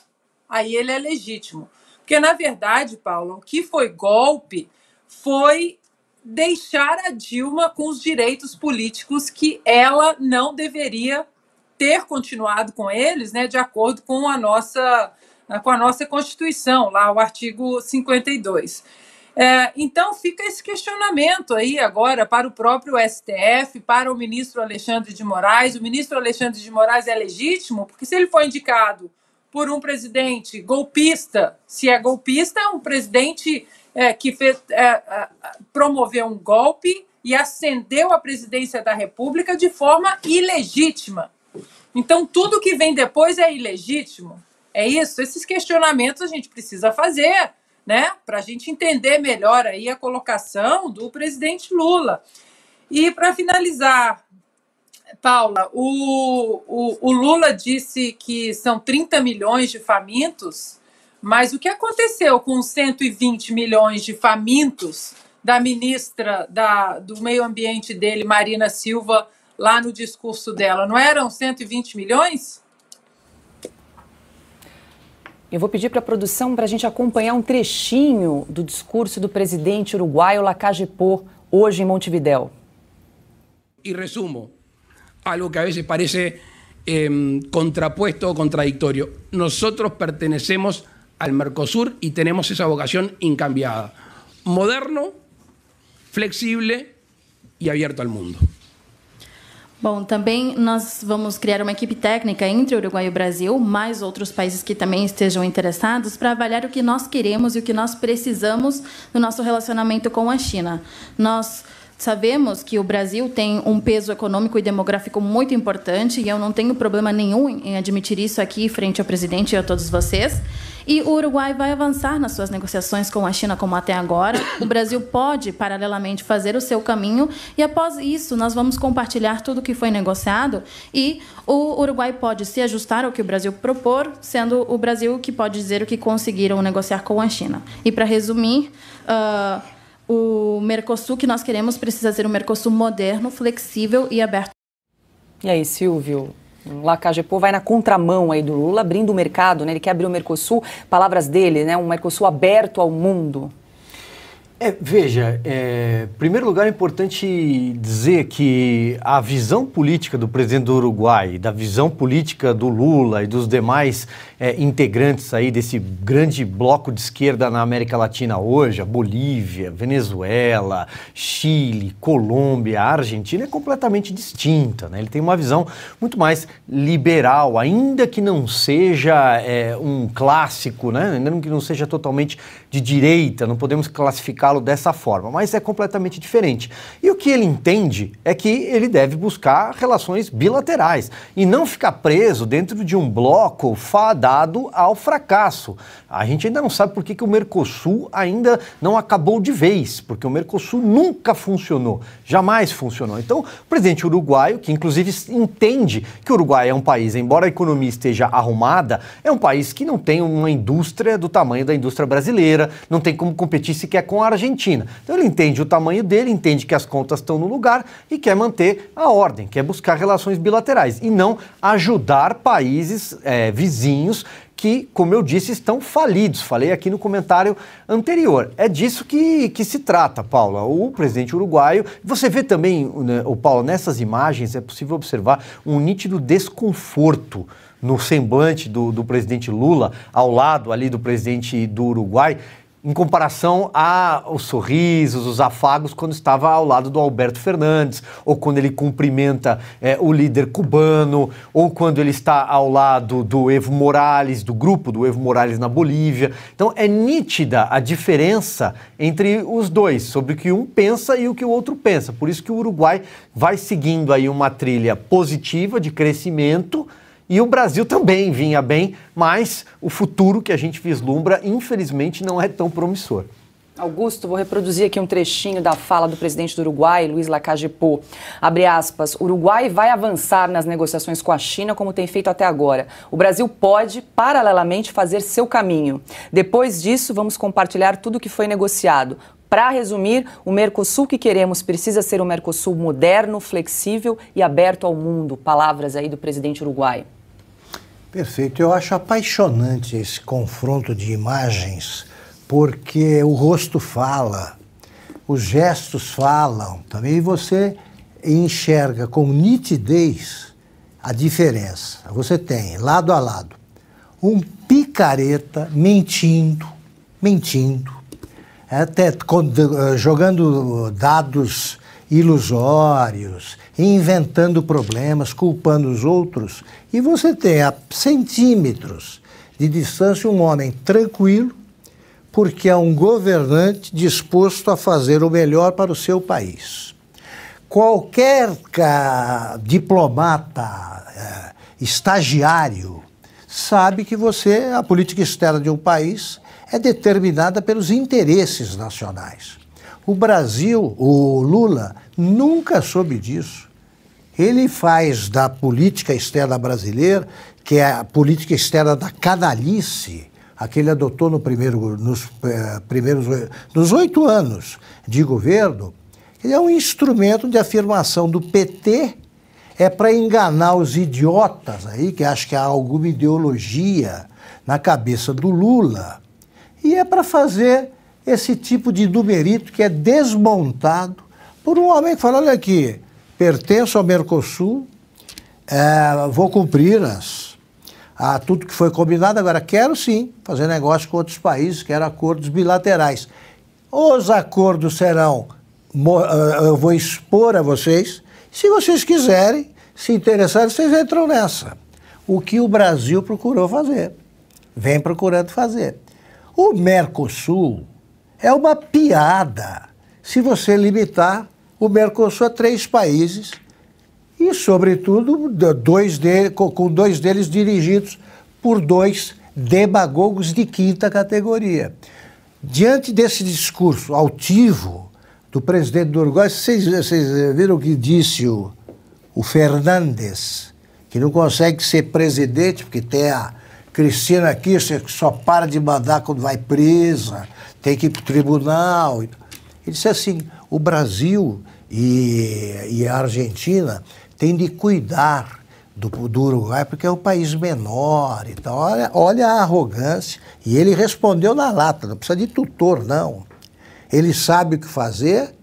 aí ele é legítimo. Porque, na verdade, Paula, o que foi golpe foi deixar a Dilma com os direitos políticos que ela não deveria ter continuado com eles, né, de acordo com a nossa Constituição, lá o artigo 52. Então, fica esse questionamento aí agora para o próprio STF, para o ministro Alexandre de Moraes. O ministro Alexandre de Moraes é legítimo, porque se ele foi indicado por um presidente golpista, se é golpista, é um presidente que promoveu um golpe e ascendeu à presidência da República de forma ilegítima. Então, tudo que vem depois é ilegítimo. É isso? Esses questionamentos a gente precisa fazer, né, para a gente entender melhor aí a colocação do presidente Lula. E, para finalizar, Paula, o Lula disse que são 30 milhões de famintos, mas o que aconteceu com os 120 milhões de famintos da ministra do Meio Ambiente dele, Marina Silva, lá no discurso dela? Não eram 120 milhões? Eu vou pedir para a produção para a gente acompanhar um trechinho do discurso do presidente uruguaio Lacalle Pou, hoje em Montevidéu. Y resumo algo que a veces parece contrapuesto o contradictorio. Nosotros pertenecemos al Mercosur y tenemos esa vocación incambiada. Moderno, flexible y abierto al mundo. Bom, também nós vamos criar uma equipe técnica entre o Uruguai e o Brasil, mais outros países que também estejam interessados, para avaliar o que nós queremos e o que nós precisamos no nosso relacionamento com a China. Nós sabemos que o Brasil tem um peso econômico e demográfico muito importante, e eu não tenho problema nenhum em admitir isso aqui frente ao presidente e a todos vocês. E o Uruguai vai avançar nas suas negociações com a China como até agora. O Brasil pode, paralelamente, fazer o seu caminho, e após isso nós vamos compartilhar tudo o que foi negociado, e o Uruguai pode se ajustar ao que o Brasil propor, sendo o Brasil que pode dizer o que conseguiram negociar com a China. E, para resumir, o Mercosul que nós queremos precisa ser um Mercosul moderno, flexível e aberto. E aí, Silvio? Lacalle Pou vai na contramão aí do Lula, abrindo o mercado, né? Ele quer abrir o Mercosul, palavras dele, né? Um Mercosul aberto ao mundo. Veja, em primeiro lugar é importante dizer que a visão política do presidente do Uruguai, da visão política do Lula e dos demais integrantes aí desse grande bloco de esquerda na América Latina hoje, a Bolívia, Venezuela, Chile, Colômbia, a Argentina, é completamente distinta, né? Ele tem uma visão muito mais liberal, ainda que não seja um clássico, né? Ainda que não seja totalmente de direita, não podemos classificá-lo dessa forma, mas é completamente diferente. E o que ele entende é que ele deve buscar relações bilaterais e não ficar preso dentro de um bloco fadado ao fracasso. A gente ainda não sabe por que o Mercosul ainda não acabou de vez, porque o Mercosul nunca funcionou, jamais funcionou. Então, o presidente uruguaio, que inclusive entende que o Uruguai é um país, embora a economia esteja arrumada, é um país que não tem uma indústria do tamanho da indústria brasileira, não tem como competir sequer com a Argentina. Então ele entende o tamanho dele, entende que as contas estão no lugar e quer manter a ordem, quer buscar relações bilaterais e não ajudar países vizinhos que, como eu disse, estão falidos. Falei aqui no comentário anterior. É disso que se trata, Paula. O presidente uruguaio, você vê também, né, Paula, nessas imagens é possível observar um nítido desconforto no semblante do presidente Lula, ao lado ali do presidente do Uruguai, em comparação aos sorrisos, os afagos, quando estava ao lado do Alberto Fernandes, ou quando ele cumprimenta o líder cubano, ou quando ele está ao lado do Evo Morales, do grupo do Evo Morales na Bolívia. Então é nítida a diferença entre os dois, sobre o que um pensa e o que o outro pensa. Por isso que o Uruguai vai seguindo aí uma trilha positiva de crescimento e o Brasil também vinha bem, mas o futuro que a gente vislumbra, infelizmente, não é tão promissor. Augusto, vou reproduzir aqui um trechinho da fala do presidente do Uruguai, Luiz Lacalle Pou. Abre aspas, o Uruguai vai avançar nas negociações com a China como tem feito até agora. O Brasil pode, paralelamente, fazer seu caminho. Depois disso, vamos compartilhar tudo o que foi negociado. Para resumir, o Mercosul que queremos precisa ser um Mercosul moderno, flexível e aberto ao mundo. Palavras aí do presidente uruguaio. Perfeito. Eu acho apaixonante esse confronto de imagens, porque o rosto fala, os gestos falam também, e você enxerga com nitidez a diferença. Você tem, lado a lado, um picareta mentindo, até jogando dados ilusórios, inventando problemas, culpando os outros, e você tem a centímetros de distância um homem tranquilo, porque é um governante disposto a fazer o melhor para o seu país. Qualquer diplomata, estagiário, sabe que a política externa de um país é determinada pelos interesses nacionais. O Brasil, o Lula, nunca soube disso. Ele faz da política externa brasileira, que é a política externa da canalice, a que ele adotou nos 8 anos de governo, ele é um instrumento de afirmação do PT, é para enganar os idiotas aí, que acham que há alguma ideologia na cabeça do Lula, e é para fazer esse tipo de numerito que é desmontado por um homem que fala, olha aqui, pertenço ao Mercosul, vou cumprir a tudo que foi combinado, agora quero sim fazer negócio com outros países, quero acordos bilaterais. Os acordos serão, eu vou expor a vocês, se vocês quiserem, se interessarem, vocês entram nessa. O que o Brasil procurou fazer, vem procurando fazer. O Mercosul é uma piada se você limitar o Mercosul a 3 países, e, sobretudo, com 2 deles dirigidos por 2 demagogos de 5ª categoria. Diante desse discurso altivo do presidente do Uruguai, vocês viram o que disse o Fernandes, que não consegue ser presidente porque tem a Cristina Kirchner que só para de mandar quando vai presa, tem que ir para o tribunal. Ele disse assim, o Brasil e a Argentina tem de cuidar do Uruguai, porque é um país menor e tal. Olha a arrogância. E ele respondeu na lata, não precisa de tutor, não. Ele sabe o que fazer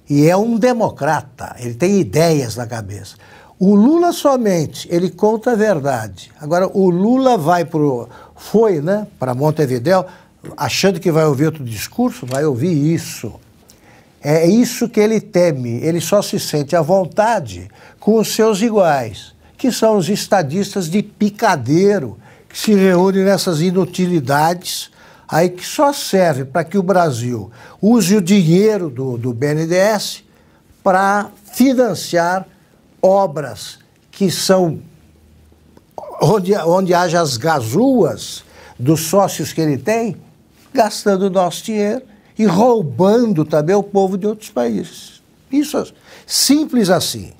e é um democrata, ele tem ideias na cabeça. O Lula somente, ele conta a verdade. Agora, o Lula foi para Montevidéu, achando que vai ouvir outro discurso, vai ouvir isso. É isso que ele teme, ele só se sente à vontade com os seus iguais, que são os estadistas de picadeiro, que se reúnem nessas inutilidades, aí que só serve para que o Brasil use o dinheiro do BNDES para financiar obras que são onde haja as gazuas dos sócios que ele tem, gastando o nosso dinheiro e roubando também o povo de outros países. Isso, simples assim.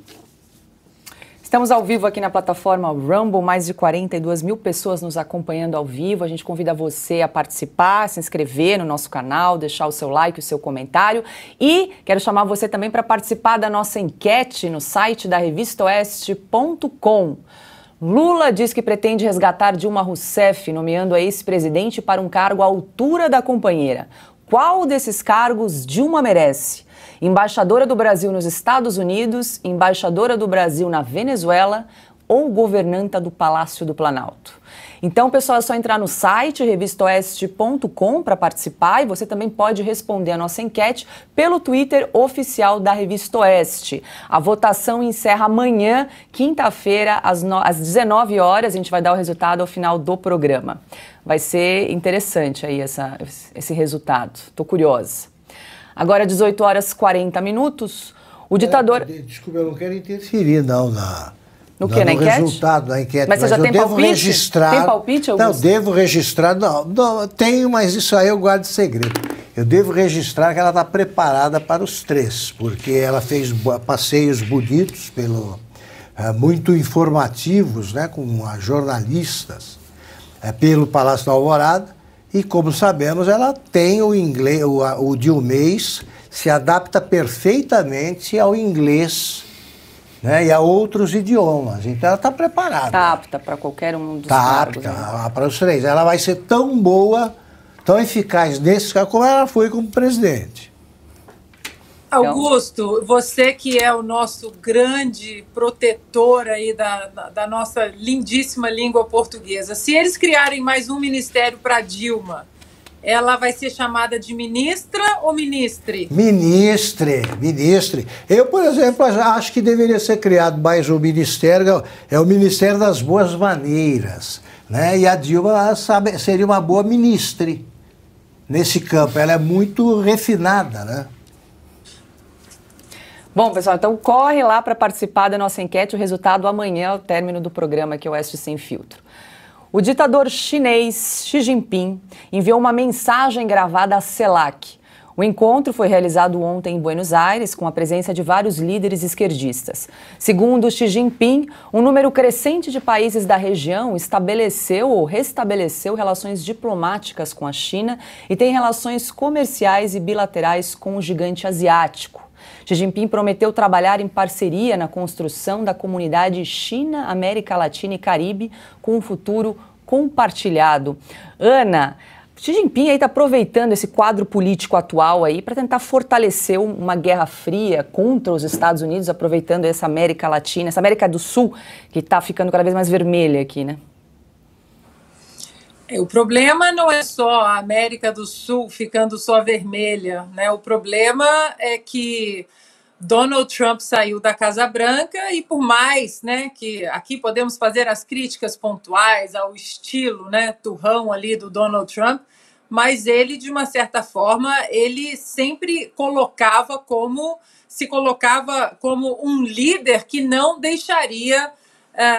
Estamos ao vivo aqui na plataforma Rumble, mais de 42 mil pessoas nos acompanhando ao vivo. A gente convida você a participar, se inscrever no nosso canal, deixar o seu like, o seu comentário. E quero chamar você também para participar da nossa enquete no site da revistaoeste.com. Lula diz que pretende resgatar Dilma Rousseff, nomeando a ex-presidente para um cargo à altura da companheira. Qual desses cargos Dilma merece? Embaixadora do Brasil nos Estados Unidos, embaixadora do Brasil na Venezuela ou governanta do Palácio do Planalto? Então, pessoal, é só entrar no site revistaoeste.com para participar, e você também pode responder a nossa enquete pelo Twitter oficial da Revista Oeste. A votação encerra amanhã, quinta-feira, às 19 horas. A gente vai dar o resultado ao final do programa. Vai ser interessante aí esse resultado. Estou curiosa. Agora, 18 horas e 40 minutos, o ditador... Desculpa, eu não quero interferir, não, No que, na enquete? No resultado da enquete. Mas você já tem palpite? Registrar... Tem palpite, Augusto? Não, devo registrar... Não, tenho, mas isso aí eu guardo segredo. Eu devo registrar que ela está preparada para os 3, porque ela fez passeios bonitos, muito informativos, né, com jornalistas, pelo Palácio da Alvorada, e como sabemos, ela tem o inglês, o Dilmês se adapta perfeitamente ao inglês, né, e a outros idiomas. Então ela está preparada. Está apta para qualquer um dos cargos. Está apta para os 3. Ela vai ser tão boa, tão eficaz nesse caso, como ela foi como presidente. Augusto, você que é o nosso grande protetor aí da nossa lindíssima língua portuguesa, se eles criarem mais um ministério para Dilma, ela vai ser chamada de ministra ou ministre? Ministre. Eu, por exemplo, acho que deveria ser criado mais um ministério, é o Ministério das Boas Maneiras, né? E a Dilma seria uma boa ministre nesse campo. Ela é muito refinada, né? Bom, pessoal, então corre lá para participar da nossa enquete. O resultado amanhã, ao término do programa aqui, Oeste Sem Filtro. O ditador chinês Xi Jinping enviou uma mensagem gravada à CELAC. O encontro foi realizado ontem em Buenos Aires, com a presença de vários líderes esquerdistas. Segundo Xi Jinping, um número crescente de países da região estabeleceu ou restabeleceu relações diplomáticas com a China e tem relações comerciais e bilaterais com o gigante asiático. Xi Jinping prometeu trabalhar em parceria na construção da comunidade China, América Latina e Caribe com um futuro compartilhado. Ana, Xi Jinping está aproveitando esse quadro político atual aí para tentar fortalecer uma guerra fria contra os Estados Unidos, aproveitando essa América Latina, essa América do Sul, que está ficando cada vez mais vermelha aqui, né? O problema não é só a América do Sul ficando só vermelha, né? O problema é que Donald Trump saiu da Casa Branca e por mais, né, que aqui podemos fazer as críticas pontuais ao estilo, né, turrão ali do Donald Trump, mas ele, de uma certa forma, ele sempre se colocava como um líder que não deixaria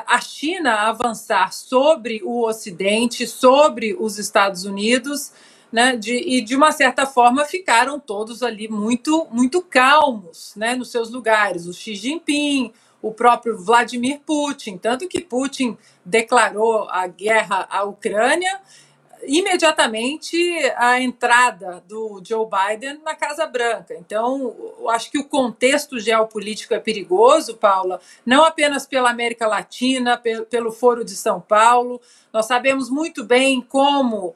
a China avançar sobre o Ocidente, sobre os Estados Unidos, né, e de uma certa forma ficaram todos ali muito, muito calmos, né, nos seus lugares. O Xi Jinping, o próprio Vladimir Putin, tanto que Putin declarou a guerra à Ucrânia imediatamente a entrada do Joe Biden na Casa Branca. Então, eu acho que o contexto geopolítico é perigoso, Paula, não apenas pela América Latina, pelo Foro de São Paulo. Nós sabemos muito bem como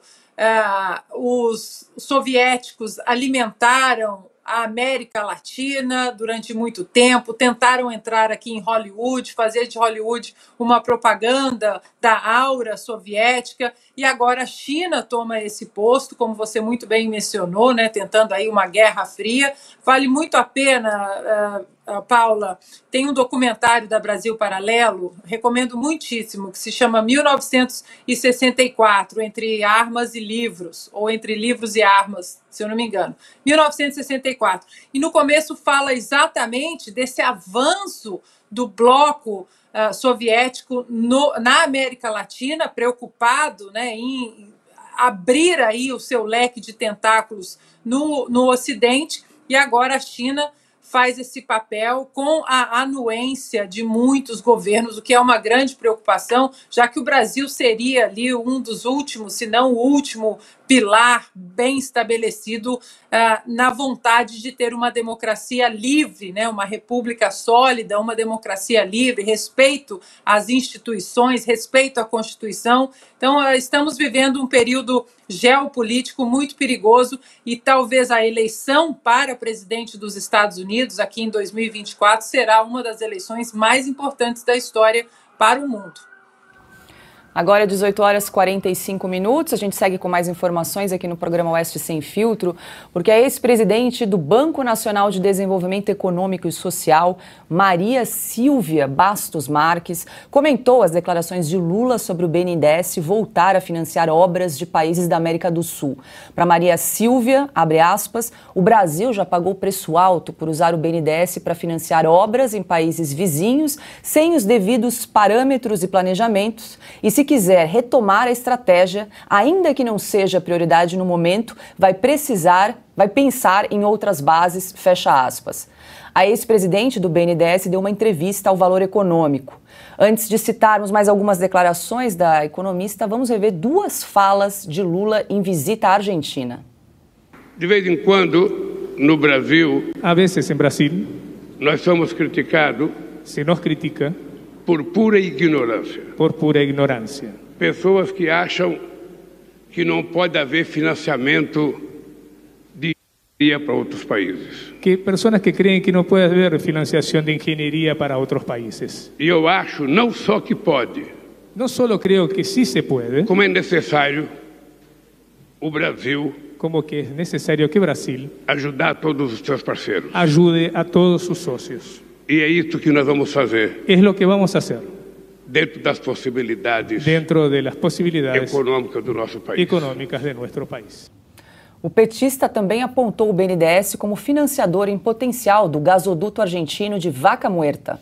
os soviéticos alimentaram a América Latina durante muito tempo, tentaram entrar aqui em Hollywood, fazer de Hollywood uma propaganda da aura soviética, e agora a China toma esse posto, como você muito bem mencionou, né, tentando aí uma guerra fria. Vale muito a pena, Paula, tem um documentário da Brasil Paralelo, recomendo muitíssimo, que se chama 1964, Entre Armas e Livros, ou Entre Livros e Armas, se eu não me engano, 1964. E no começo fala exatamente desse avanço do bloco soviético na América Latina, preocupado, né, em abrir aí o seu leque de tentáculos no Ocidente, e agora a China faz esse papel com a anuência de muitos governos, o que é uma grande preocupação, já que o Brasil seria ali um dos últimos, se não o último pilar bem estabelecido na vontade de ter uma democracia livre, né, uma república sólida, uma democracia livre, respeito às instituições, respeito à Constituição. Então, estamos vivendo um período geopolítico muito perigoso e talvez a eleição para presidente dos Estados Unidos aqui em 2024 será uma das eleições mais importantes da história para o mundo. Agora, 18 horas e 45 minutos, a gente segue com mais informações aqui no programa Oeste Sem Filtro, porque a ex-presidente do Banco Nacional de Desenvolvimento Econômico e Social, Maria Silvia Bastos Marques, comentou as declarações de Lula sobre o BNDES voltar a financiar obras de países da América do Sul. Para Maria Silvia, abre aspas, o Brasil já pagou preço alto por usar o BNDES para financiar obras em países vizinhos, sem os devidos parâmetros e planejamentos, e se quiser retomar a estratégia, ainda que não seja prioridade no momento, vai pensar em outras bases, fecha aspas. A ex-presidente do BNDES deu uma entrevista ao Valor Econômico. Antes de citarmos mais algumas declarações da economista, vamos rever duas falas de Lula em visita à Argentina. De vez em quando, no Brasil, a vezes em Brasil, nós somos criticados se nos critica por pura ignorância. Por pura ignorância. Pessoas que acham que não pode haver financiamento de engenharia para outros países. Pessoas que creem que não pode haver financiação de engenharia para outros países. E eu acho não só que pode. Não só creio que sim se pode. Como é necessário o Brasil. Como que é necessário que o Brasil ajudar todos os seus parceiros. Ajude a todos os sócios. E é isso que nós vamos fazer. É o que vamos fazer. Dentro das possibilidades. Dentro das possibilidades econômicas do nosso país. Econômicas de nosso país. O petista também apontou o BNDES como financiador em potencial do gasoduto argentino de Vaca Muerta.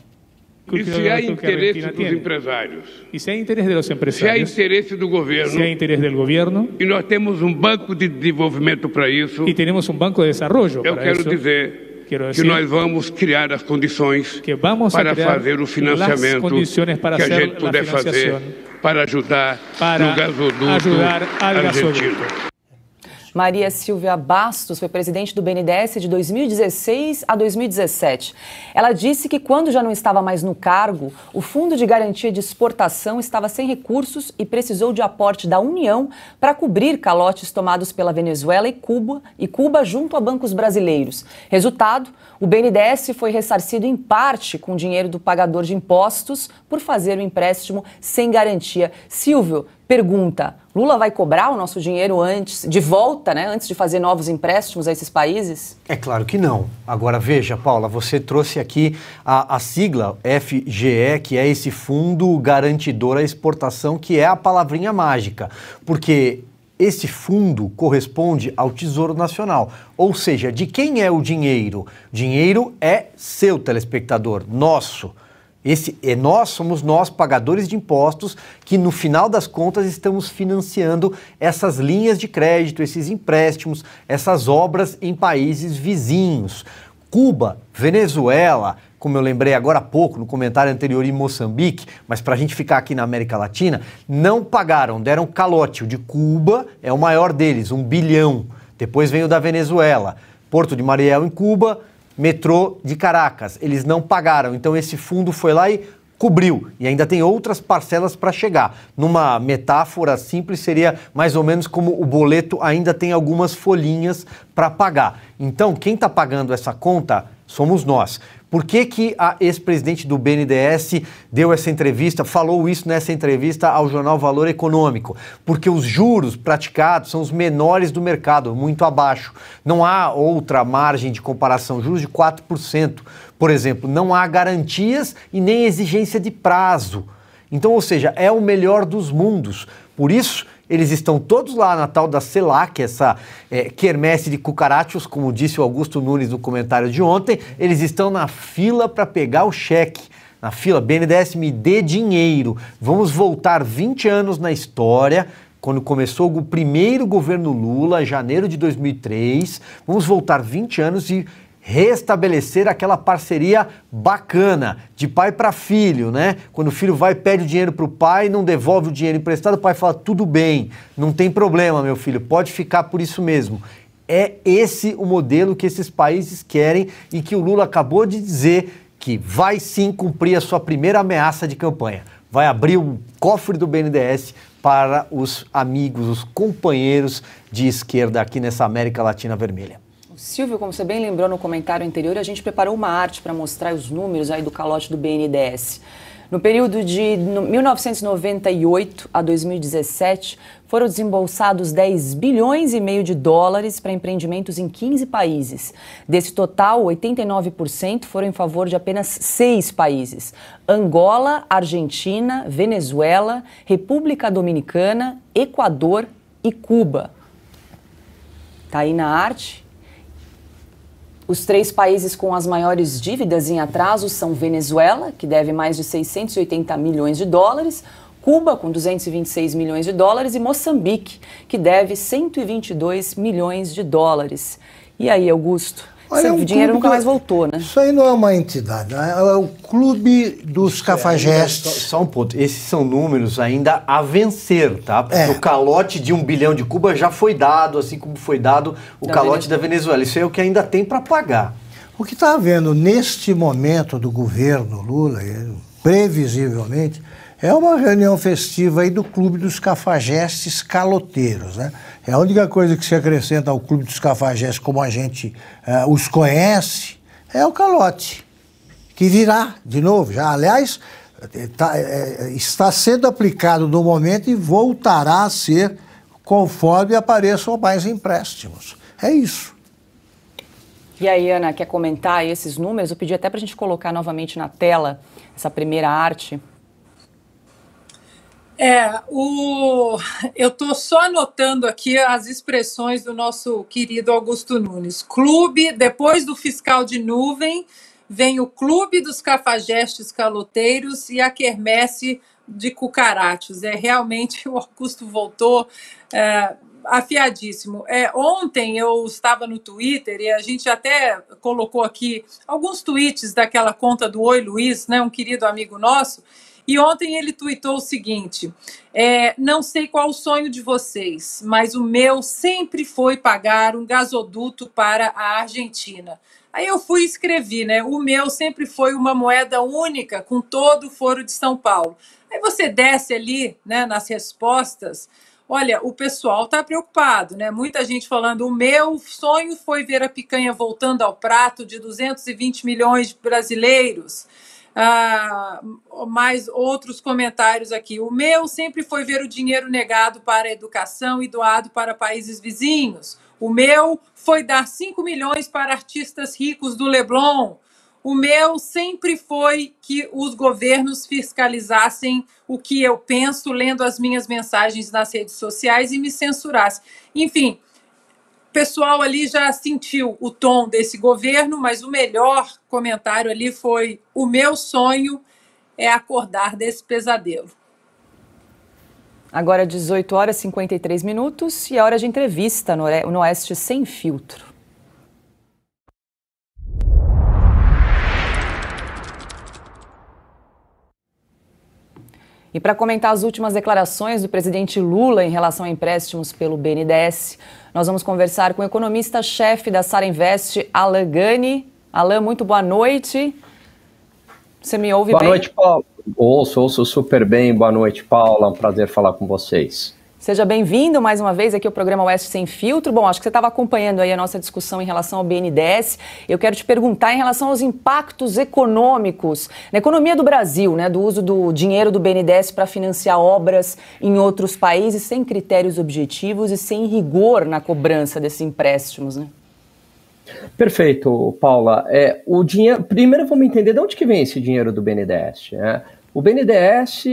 E se há interesse dos empresários? E se há interesse dos empresários? Se há interesse do governo? Se há interesse do governo? E nós temos um banco de desenvolvimento para isso? E temos um banco de desenvolvimento para isso? Eu quero dizer que nós vamos criar as condições para fazer o financiamento que a gente puder fazer para ajudar no gasoduto argentino. Maria Silvia Bastos foi presidente do BNDES de 2016 a 2017. Ela disse que quando já não estava mais no cargo, o Fundo de Garantia de Exportação estava sem recursos e precisou de aporte da União para cobrir calotes tomados pela Venezuela e Cuba junto a bancos brasileiros. Resultado, o BNDES foi ressarcido em parte com dinheiro do pagador de impostos por fazer o empréstimo sem garantia. Silvio pergunta, Lula vai cobrar o nosso dinheiro de volta, antes de fazer novos empréstimos a esses países? É claro que não. Agora veja, Paula, você trouxe aqui a sigla FGE, que é esse Fundo Garantidor à Exportação, que é a palavrinha mágica, porque esse fundo corresponde ao Tesouro Nacional, ou seja, de quem é o dinheiro? Dinheiro é seu, telespectador, nosso. Nós somos nós, pagadores de impostos, que no final das contas estamos financiando essas linhas de crédito, esses empréstimos, essas obras em países vizinhos. Cuba, Venezuela, como eu lembrei agora há pouco no comentário anterior, em Moçambique, mas para a gente ficar aqui na América Latina, não pagaram, deram calote. O de Cuba é o maior deles, 1 bilhão. Depois vem o da Venezuela, Porto de Mariel em Cuba, metrô de Caracas, eles não pagaram, então esse fundo foi lá e cobriu, e ainda tem outras parcelas para chegar. Numa metáfora simples, seria mais ou menos como o boleto ainda tem algumas folhinhas para pagar. Então, quem está pagando essa conta somos nós. Por que a ex-presidente do BNDES deu essa entrevista, falou isso nessa entrevista ao jornal Valor Econômico? Porque os juros praticados são os menores do mercado, muito abaixo. Não há outra margem de comparação, juros de 4%. Por exemplo, não há garantias e nem exigência de prazo. Então, ou seja, é o melhor dos mundos. Por isso, eles estão todos lá na tal da CELAC, essa quermesse de cucarachos, como disse o Augusto Nunes no comentário de ontem. Eles estão na fila para pegar o cheque. Na fila, BNDES, me dê dinheiro. Vamos voltar 20 anos na história, quando começou o primeiro governo Lula, em janeiro de 2003. Vamos voltar 20 anos e restabelecer aquela parceria bacana, de pai para filho, Quando o filho vai e pede o dinheiro para o pai, não devolve o dinheiro emprestado, o pai fala, tudo bem, não tem problema, meu filho, pode ficar por isso mesmo. É esse o modelo que esses países querem e que o Lula acabou de dizer que vai sim cumprir a sua primeira ameaça de campanha. Vai abrir o cofre do BNDES para os amigos, os companheiros de esquerda aqui nessa América Latina vermelha. Silvio, como você bem lembrou no comentário anterior, a gente preparou uma arte para mostrar os números aí do calote do BNDES. No período de 1998 a 2017, foram desembolsados 10 bilhões e meio de dólares para empreendimentos em 15 países. Desse total, 89% foram em favor de apenas 6 países: Angola, Argentina, Venezuela, República Dominicana, Equador e Cuba. Está aí na arte. Os 3 países com as maiores dívidas em atraso são Venezuela, que deve mais de 680 milhões de dólares, Cuba, com 226 milhões de dólares, e Moçambique, que deve 122 milhões de dólares. E aí, Augusto? Esse dinheiro nunca mais voltou, né? Isso aí não é uma entidade, é o Clube dos Cafajestes. Só um ponto, esses são números ainda a vencer, tá? Porque o calote de 1 bilhão de Cuba já foi dado, assim como foi dado o calote da Venezuela. Isso é o que ainda tem para pagar. O que está havendo neste momento do governo Lula, previsivelmente, é uma reunião festiva aí do Clube dos Cafajestes caloteiros, né? É a única coisa que se acrescenta ao Clube dos Cafajestes, como a gente os conhece, é o calote, que virá de novo. Já, aliás, está sendo aplicado no momento e voltará a ser conforme apareçam mais empréstimos. É isso. E aí, Ana, quer comentar aí esses números? Eu pedi até para a gente colocar novamente na tela essa primeira arte. Eu estou só anotando aqui as expressões do nosso querido Augusto Nunes. Clube, depois do fiscal de nuvem, vem o Clube dos Cafajestes Caloteiros e a quermesse de cucarachos. Realmente o Augusto voltou afiadíssimo. Ontem eu estava no Twitter e a gente até colocou aqui alguns tweets daquela conta do Oi Luiz, né, um querido amigo nosso. E ontem ele tuitou o seguinte: não sei qual o sonho de vocês, mas o meu sempre foi pagar um gasoduto para a Argentina. Aí eu fui e escrevi, né? O meu sempre foi uma moeda única com todo o Foro de São Paulo. Aí você desce ali, né, nas respostas. Olha, o pessoal está preocupado, né? Muita gente falando, o meu sonho foi ver a picanha voltando ao prato de 220 milhões de brasileiros. Mais outros comentários aqui. O meu sempre foi ver o dinheiro negado para a educação e doado para países vizinhos. O meu foi dar 5 milhões para artistas ricos do Leblon. O meu sempre foi que os governos fiscalizassem o que eu penso, lendo as minhas mensagens nas redes sociais e me censurassem. Enfim, o pessoal ali já sentiu o tom desse governo, mas o melhor comentário ali foi: o meu sonho é acordar desse pesadelo. Agora 18 horas e 53 minutos e é hora de entrevista no Oeste Sem Filtro. E para comentar as últimas declarações do presidente Lula em relação a empréstimos pelo BNDES, nós vamos conversar com o economista-chefe da Sara Invest, Alan Gani. Alan, muito boa noite. Você me ouve bem? Boa noite, Paulo. Ouço super bem. Boa noite, Paula. É um prazer falar com vocês. Seja bem-vindo mais uma vez aqui ao programa Oeste Sem Filtro. Bom, acho que você estava acompanhando aí a nossa discussão em relação ao BNDES. Eu quero te perguntar em relação aos impactos econômicos na economia do Brasil, né, do uso do dinheiro do BNDES para financiar obras em outros países sem critérios objetivos e sem rigor na cobrança desses empréstimos, né? Perfeito, Paula. O dinheiro, primeiro vamos entender de onde que vem esse dinheiro do BNDES, né? O BNDES,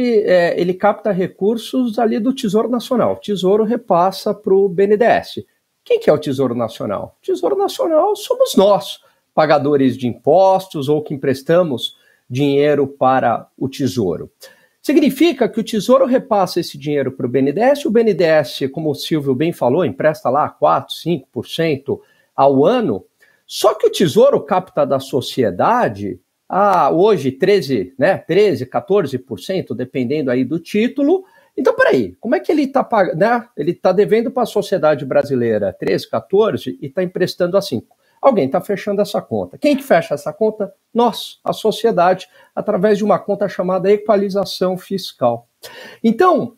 ele capta recursos ali do Tesouro Nacional. O Tesouro repassa para o BNDES. Quem que é o Tesouro Nacional? O Tesouro Nacional somos nós, pagadores de impostos ou que emprestamos dinheiro para o Tesouro. Significa que o Tesouro repassa esse dinheiro para o BNDES, o BNDES, como o Silvio bem falou, empresta lá 4%, 5% ao ano, só que o Tesouro capta da sociedade hoje 13, 14%, dependendo aí do título. Então, peraí, como é que ele está pagando, né? Ele está devendo para a sociedade brasileira 13, 14 e está emprestando a 5. Alguém está fechando essa conta. Quem que fecha essa conta? Nós, a sociedade, através de uma conta chamada equalização fiscal. Então,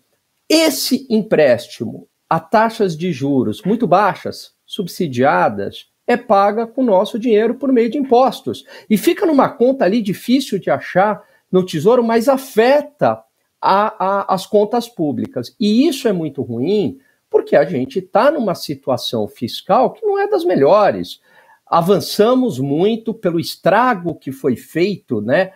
esse empréstimo a taxas de juros muito baixas, subsidiadas, paga com o nosso dinheiro por meio de impostos. E fica numa conta ali difícil de achar no Tesouro, mas afeta as contas públicas. E isso é muito ruim, porque a gente está numa situação fiscal que não é das melhores. Avançamos muito pelo estrago que foi feito, né,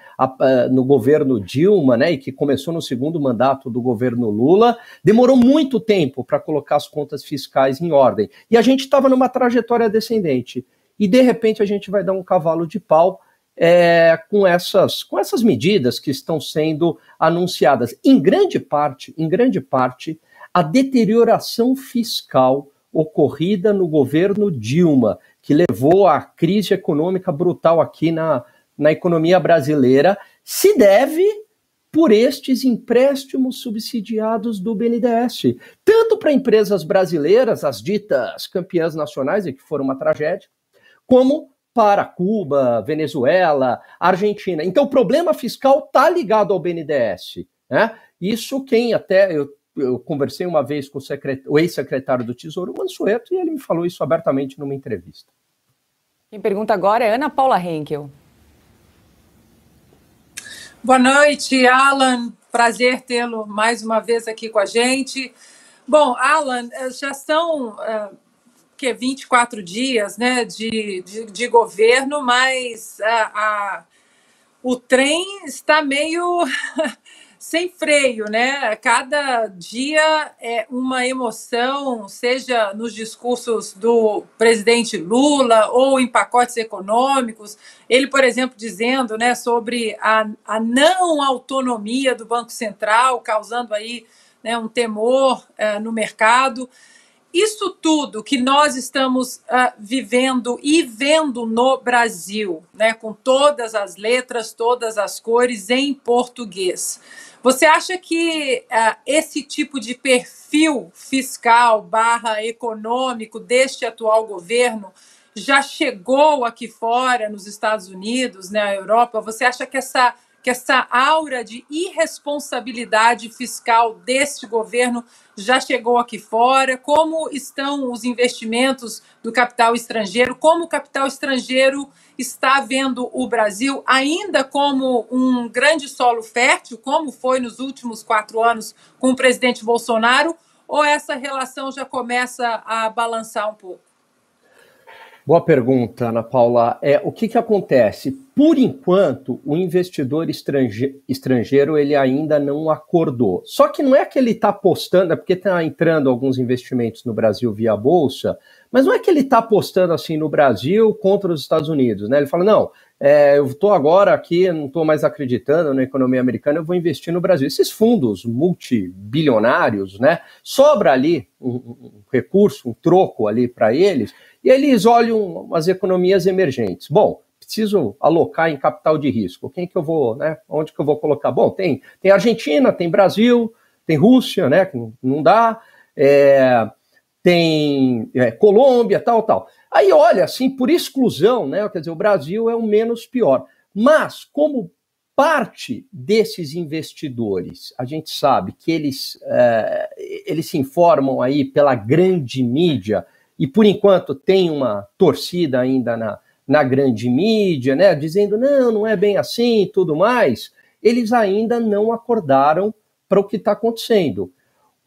no governo Dilma, né, e que começou no segundo mandato do governo Lula. Demorou muito tempo para colocar as contas fiscais em ordem. E a gente estava numa trajetória descendente. E, de repente, a gente vai dar um cavalo de pau com essas medidas que estão sendo anunciadas. Em grande parte, a deterioração fiscal ocorrida no governo Dilma, que levou à crise econômica brutal aqui na economia brasileira, se deve por estes empréstimos subsidiados do BNDES, tanto para empresas brasileiras, as ditas campeãs nacionais, e que foram uma tragédia, como para Cuba, Venezuela, Argentina. Então o problema fiscal está ligado ao BNDES, né? Isso eu conversei uma vez com o ex-secretário do Tesouro, Mansueto, e ele me falou isso abertamente numa entrevista. Quem pergunta agora é Ana Paula Henkel. Boa noite, Alan. Prazer tê-lo mais uma vez aqui com a gente. Bom, Alan, já são 24 dias, né, de governo, mas o trem está meio sem freio, né? Cada dia é uma emoção, seja nos discursos do presidente Lula ou em pacotes econômicos. Ele, por exemplo, dizendo, né, sobre a não autonomia do Banco Central, causando aí, né, um temor no mercado. Isso tudo que nós estamos vivendo e vendo no Brasil, né, com todas as letras, todas as cores em português. Você acha que esse tipo de perfil fiscal / econômico deste atual governo já chegou aqui fora, nos Estados Unidos, na Europa? Você acha que essa aura de irresponsabilidade fiscal deste governo já chegou aqui fora? Como estão os investimentos do capital estrangeiro? Como o capital estrangeiro está vendo o Brasil ainda como um grande solo fértil, como foi nos últimos 4 anos com o presidente Bolsonaro? Ou essa relação já começa a balançar um pouco? Boa pergunta, Ana Paula. O que acontece? Por enquanto, o investidor estrangeiro ele ainda não acordou. Só que não é que ele está apostando, é porque está entrando alguns investimentos no Brasil via Bolsa, mas não é que ele está apostando assim no Brasil contra os Estados Unidos, né? Ele fala, não, eu estou agora aqui, não estou mais acreditando na economia americana, eu vou investir no Brasil. Esses fundos multibilionários, né? Sobra ali um recurso, um troco ali para eles, e eles olham as economias emergentes. Bom, preciso alocar em capital de risco. Quem que eu vou, né? Onde que eu vou colocar? Bom, tem Argentina, tem Brasil, tem Rússia, né? Que não dá, tem Colômbia, tal. Aí olha, assim, por exclusão, né? Quer dizer, o Brasil é o menos pior. Mas, como parte desses investidores, a gente sabe que eles se informam aí pela grande mídia, e por enquanto tem uma torcida ainda na grande mídia, né, dizendo não é bem assim e tudo mais, eles ainda não acordaram para o que está acontecendo.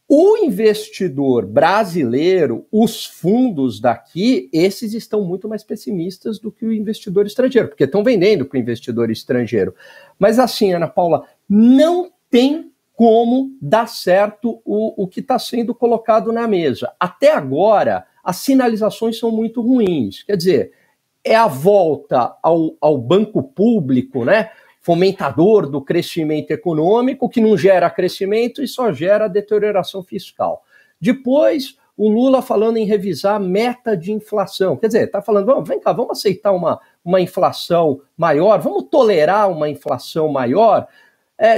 O investidor brasileiro, os fundos daqui, esses estão muito mais pessimistas do que o investidor estrangeiro, porque estão vendendo para o investidor estrangeiro. Mas assim, Ana Paula, não tem como dar certo o que está sendo colocado na mesa. Até agora, as sinalizações são muito ruins. Quer dizer, é a volta ao banco público, né, fomentador do crescimento econômico, que não gera crescimento e só gera deterioração fiscal. Depois, o Lula falando em revisar a meta de inflação. Quer dizer, está falando, vem cá, vamos aceitar uma inflação maior, vamos tolerar uma inflação maior.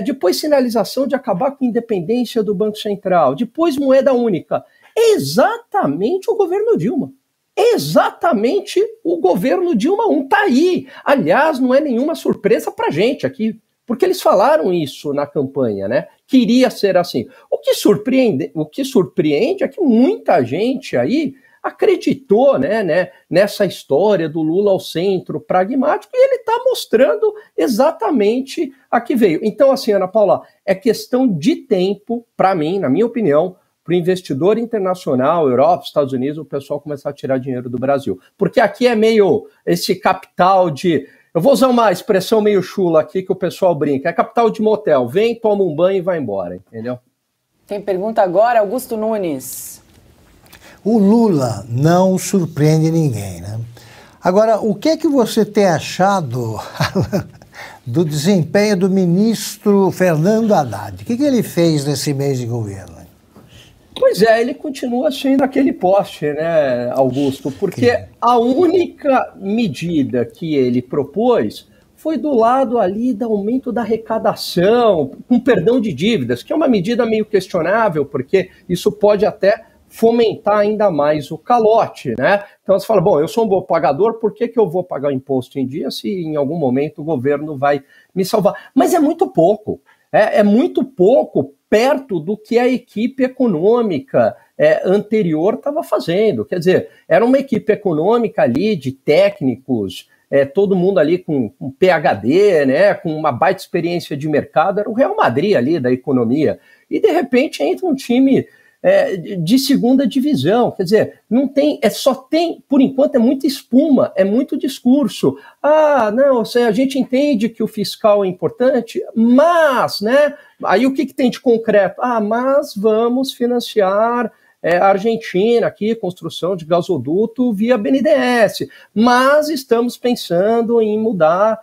Depois, sinalização de acabar com a independência do Banco Central. Depois, moeda única. Exatamente o governo Dilma. Exatamente o governo Dilma 1 está aí. Aliás, não é nenhuma surpresa para a gente aqui, porque eles falaram isso na campanha, né? Queria ser assim. O que surpreende é que muita gente aí acreditou, né, nessa história do Lula ao centro pragmático, e ele está mostrando exatamente a que veio. Então, assim, Ana Paula, é questão de tempo, para mim, na minha opinião, para o investidor internacional, Europa, Estados Unidos, o pessoal começar a tirar dinheiro do Brasil. Porque aqui é meio esse capital de... Eu vou usar uma expressão meio chula aqui que o pessoal brinca. É capital de motel. Vem, toma um banho e vai embora, entendeu? Quem pergunta agora é Augusto Nunes. O Lula não surpreende ninguém, né? Agora, o que é que você tem achado do desempenho do ministro Fernando Haddad? O que ele fez nesse mês de governo? Pois é, ele continua sendo aquele poste, né, Augusto? Porque a única medida que ele propôs foi do lado ali do aumento da arrecadação, com perdão de dívidas, que é uma medida meio questionável, porque isso pode até fomentar ainda mais o calote, né? Então você fala, bom, eu sou um bom pagador, por que eu vou pagar imposto em dia se em algum momento o governo vai me salvar? Mas é muito pouco, é muito pouco perto do que a equipe econômica anterior estava fazendo. Quer dizer, era uma equipe econômica ali de técnicos, todo mundo ali com PhD, né, com uma baita experiência de mercado, era o Real Madrid ali da economia. E, de repente, entra um time de segunda divisão. Quer dizer, não tem, só tem, por enquanto, é muita espuma, é muito discurso. Ah, não, a gente entende que o fiscal é importante, mas, né, aí o que tem de concreto? Ah, mas vamos financiar a Argentina aqui, construção de gasoduto via BNDES, mas estamos pensando em mudar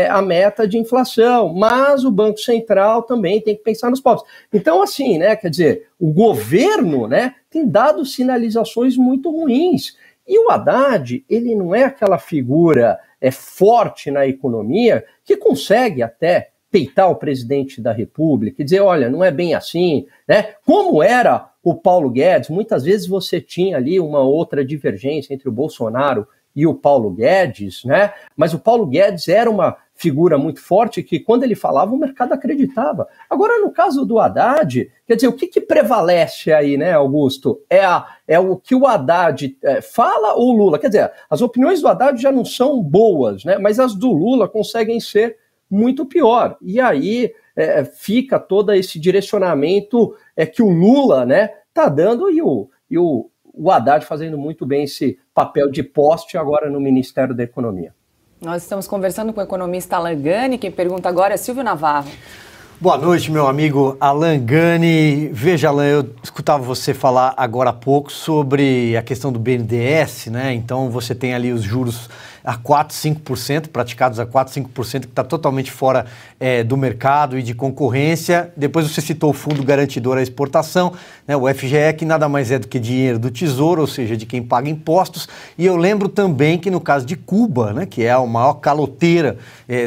a meta de inflação, mas o Banco Central também tem que pensar nos pobres. Então, assim, né, quer dizer, o governo, né, tem dado sinalizações muito ruins. E o Haddad, ele não é aquela figura forte na economia que consegue até peitar o presidente da República e dizer, olha, não é bem assim, né? Como era o Paulo Guedes, muitas vezes você tinha ali uma outra divergência entre o Bolsonaro e o Paulo Guedes, né? Mas o Paulo Guedes era uma figura muito forte que, quando ele falava, o mercado acreditava. Agora, no caso do Haddad, quer dizer, o que prevalece aí, né, Augusto? É o que o Haddad fala ou o Lula? Quer dizer, as opiniões do Haddad já não são boas, né? Mas as do Lula conseguem ser muito pior. E aí fica todo esse direcionamento que o Lula, né, tá dando e o Haddad fazendo muito bem esse papel de poste agora no Ministério da Economia. Nós estamos conversando com o economista Alan Gani. Quem pergunta agora é Silvio Navarro. Boa noite, meu amigo Alan Gani. Veja, Alan, eu escutava você falar agora há pouco sobre a questão do BNDES, né? Então você tem ali os juros a 4%, 5%, praticados a 4%, 5%, que está totalmente fora do mercado e de concorrência. Depois você citou o Fundo Garantidor à Exportação, né, o FGE, que nada mais é do que dinheiro do Tesouro, ou seja, de quem paga impostos. E eu lembro também que no caso de Cuba, né, que é a maior caloteira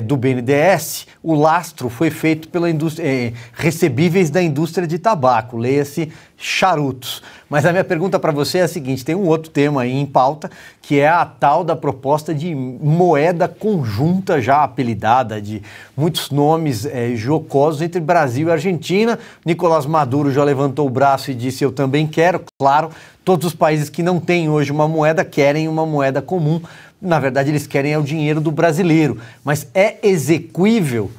do BNDES, o lastro foi feito pela indústria, recebíveis da indústria de tabaco, leia-se charutos. Mas a minha pergunta para você é a seguinte, tem um outro tema aí em pauta, que é a tal da proposta de moeda conjunta já apelidada de muitos nomes jocosos entre Brasil e Argentina. Nicolás Maduro já levantou o braço e disse, eu também quero. Claro, todos os países que não têm hoje uma moeda querem uma moeda comum. Na verdade, eles querem o dinheiro do brasileiro. Mas é execuível?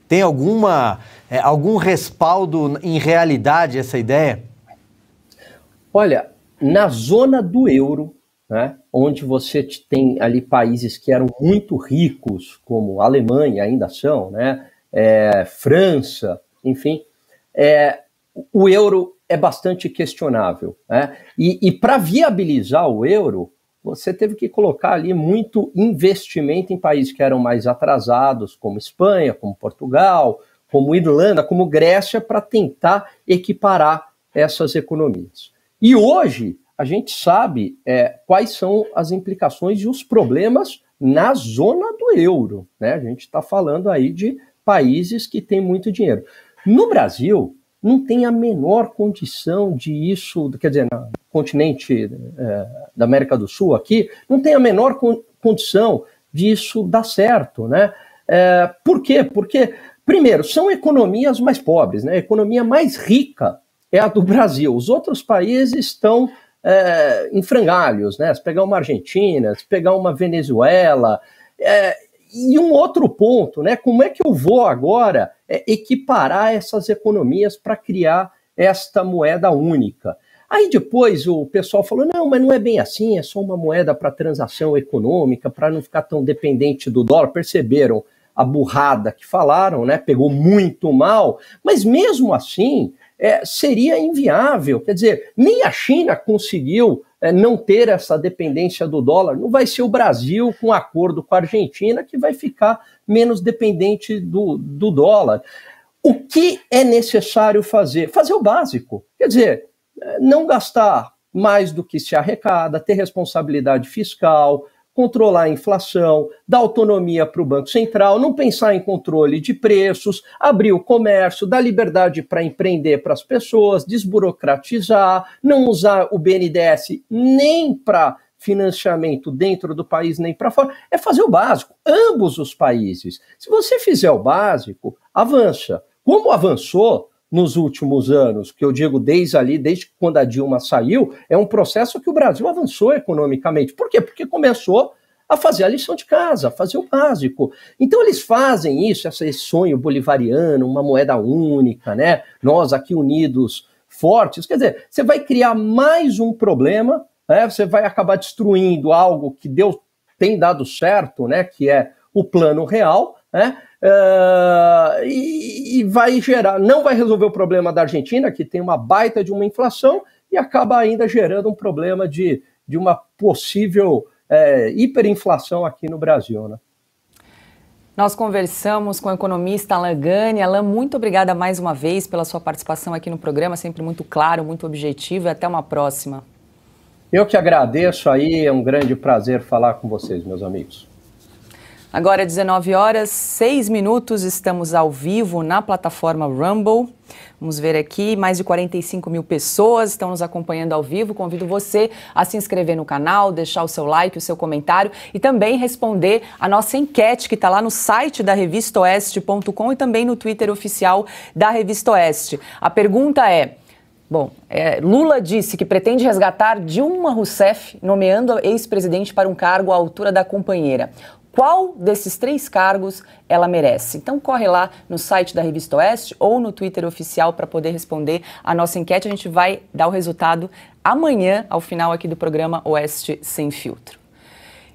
Tem algum respaldo em realidade essa ideia? Olha, na zona do euro, né, onde você tem ali países que eram muito ricos, como a Alemanha ainda são, né, França, enfim, o euro é bastante questionável, né, e para viabilizar o euro, você teve que colocar ali muito investimento em países que eram mais atrasados, como Espanha, como Portugal, como Irlanda, como Grécia, para tentar equiparar essas economias. E hoje a gente sabe quais são as implicações e os problemas na zona do euro, né? A gente está falando aí de países que têm muito dinheiro. No Brasil, não tem a menor condição de isso, quer dizer, no continente da América do Sul aqui, não tem a menor condição disso dar certo, né? Por quê? Porque, primeiro, são economias mais pobres, né? A economia mais rica é a do Brasil. Os outros países estão em frangalhos, né? Se pegar uma Argentina, se pegar uma Venezuela, e um outro ponto, né? Como é que eu vou agora equiparar essas economias para criar esta moeda única? Aí depois o pessoal falou, não, mas não é bem assim, é só uma moeda para transação econômica, para não ficar tão dependente do dólar. Perceberam a burrada que falaram, né? Pegou muito mal, mas mesmo assim seria inviável. Quer dizer, nem a China conseguiu não ter essa dependência do dólar. Não vai ser o Brasil, com acordo com a Argentina, que vai ficar menos dependente do dólar. O que é necessário fazer? Fazer o básico. Quer dizer, não gastar mais do que se arrecada, ter responsabilidade fiscal, controlar a inflação, dar autonomia para o Banco Central, não pensar em controle de preços, abrir o comércio, dar liberdade para empreender para as pessoas, desburocratizar, não usar o BNDES nem para financiamento dentro do país nem para fora, é fazer o básico, ambos os países. Se você fizer o básico, avança. Como avançou nos últimos anos, que eu digo desde quando a Dilma saiu, é um processo que o Brasil avançou economicamente. Por quê? Porque começou a fazer a lição de casa, a fazer o básico. Então eles fazem isso, esse sonho bolivariano, uma moeda única, né? Nós aqui unidos, fortes. Quer dizer, você vai criar mais um problema, né? Você vai acabar destruindo algo que tem dado certo, né? Que é o Plano Real, né? E vai gerar, não vai resolver o problema da Argentina, que tem uma baita de uma inflação, e acaba ainda gerando um problema de uma possível hiperinflação aqui no Brasil, né? Nós conversamos com o economista Alan Gani. Alan, muito obrigada mais uma vez pela sua participação aqui no programa, sempre muito claro, muito objetivo, e até uma próxima. Eu que agradeço aí, é um grande prazer falar com vocês, meus amigos. Agora, 19h06, estamos ao vivo na plataforma Rumble. Vamos ver aqui, mais de 45 mil pessoas estão nos acompanhando ao vivo. Convido você a se inscrever no canal, deixar o seu like, o seu comentário e também responder a nossa enquete que está lá no site da revistaoeste.com e também no Twitter oficial da Revista Oeste. A pergunta é... Lula disse que pretende resgatar Dilma Rousseff, nomeando a ex-presidente para um cargo à altura da companheira. Qual desses 3 cargos ela merece? Então corre lá no site da Revista Oeste ou no Twitter oficial para poder responder a nossa enquete. A gente vai dar o resultado amanhã, ao final aqui do programa Oeste Sem Filtro.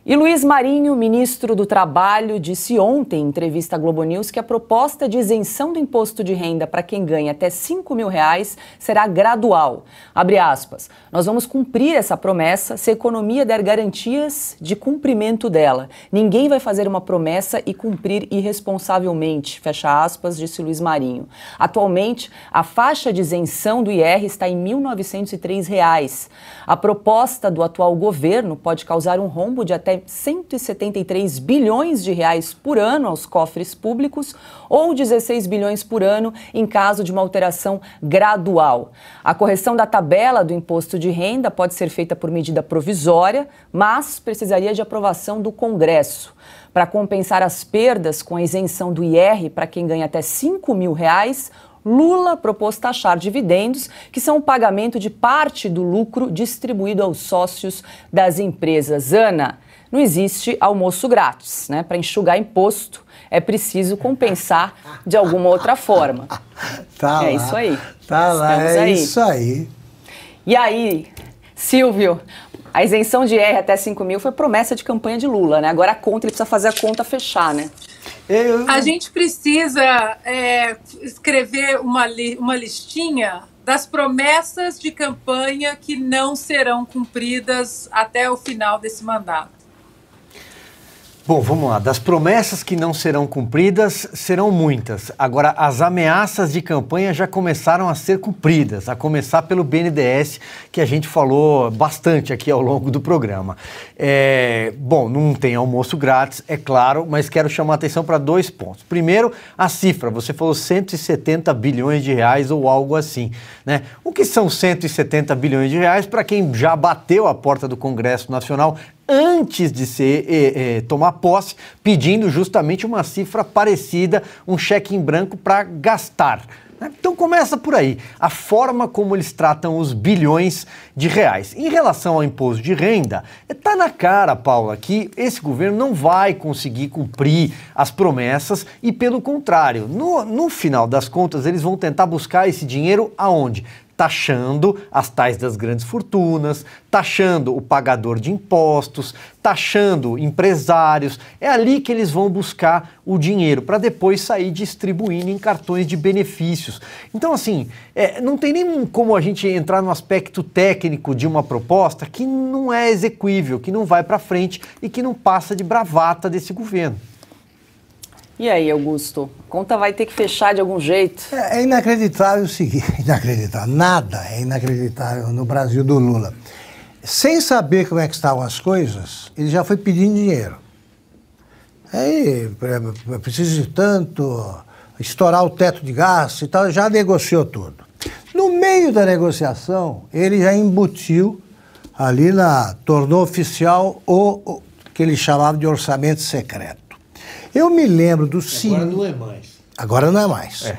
E Luiz Marinho, ministro do Trabalho, disse ontem em entrevista à Globo News que a proposta de isenção do imposto de renda para quem ganha até R$5.000 será gradual. Abre aspas, nós vamos cumprir essa promessa se a economia der garantias de cumprimento dela. Ninguém vai fazer uma promessa e cumprir irresponsavelmente, fecha aspas, disse Luiz Marinho. Atualmente, a faixa de isenção do IR está em R$1.903. A proposta do atual governo pode causar um rombo de até 173 bilhões de reais por ano aos cofres públicos ou 16 bilhões por ano em caso de uma alteração gradual. A correção da tabela do imposto de renda pode ser feita por medida provisória, mas precisaria de aprovação do Congresso. Para compensar as perdas com a isenção do IR para quem ganha até R$5.000, Lula propôs taxar dividendos, que são o pagamento de parte do lucro distribuído aos sócios das empresas. Ana, não existe almoço grátis, né? Para enxugar imposto é preciso compensar de alguma outra forma. Tá lá, isso aí. Tá lá, é isso aí. E aí, Silvio, a isenção de IR até 5.000 foi promessa de campanha de Lula, né? Agora a conta, ele precisa fazer a conta fechar, né? A gente precisa escrever uma listinha das promessas de campanha que não serão cumpridas até o final desse mandato. Bom, vamos lá. Das promessas que não serão cumpridas, serão muitas. Agora, as ameaças de campanha já começaram a ser cumpridas, a começar pelo BNDES, que a gente falou bastante aqui ao longo do programa. Bom, não tem almoço grátis, é claro, mas quero chamar a atenção para 2 pontos. Primeiro, a cifra. Você falou 170 bilhões de reais ou algo assim, né? O que são 170 bilhões de reais para quem já bateu a porta do Congresso Nacional antes de tomar posse, pedindo justamente uma cifra parecida, um cheque em branco para gastar. Então começa por aí, a forma como eles tratam os bilhões de reais. Em relação ao imposto de renda, está na cara, Paula, que esse governo não vai conseguir cumprir as promessas e, pelo contrário, no final das contas, eles vão tentar buscar esse dinheiro aonde? Taxando as tais das grandes fortunas, taxando o pagador de impostos, taxando empresários. É ali que eles vão buscar o dinheiro para depois sair distribuindo em cartões de benefícios. Então, assim, não tem nem como a gente entrar no aspecto técnico de uma proposta que não é execuível, que não vai para frente e que não passa de bravata desse governo. E aí, Augusto? A conta vai ter que fechar de algum jeito? É inacreditável o seguinte, inacreditável, nada é inacreditável no Brasil do Lula. Sem saber como é que estavam as coisas, ele já foi pedindo dinheiro. Aí, preciso de tanto, estourar o teto de gasto e tal, já negociou tudo. No meio da negociação, ele já embutiu ali tornou oficial o que ele chamava de orçamento secreto. Eu me lembro do cinismo. Agora não é mais. Agora não é mais.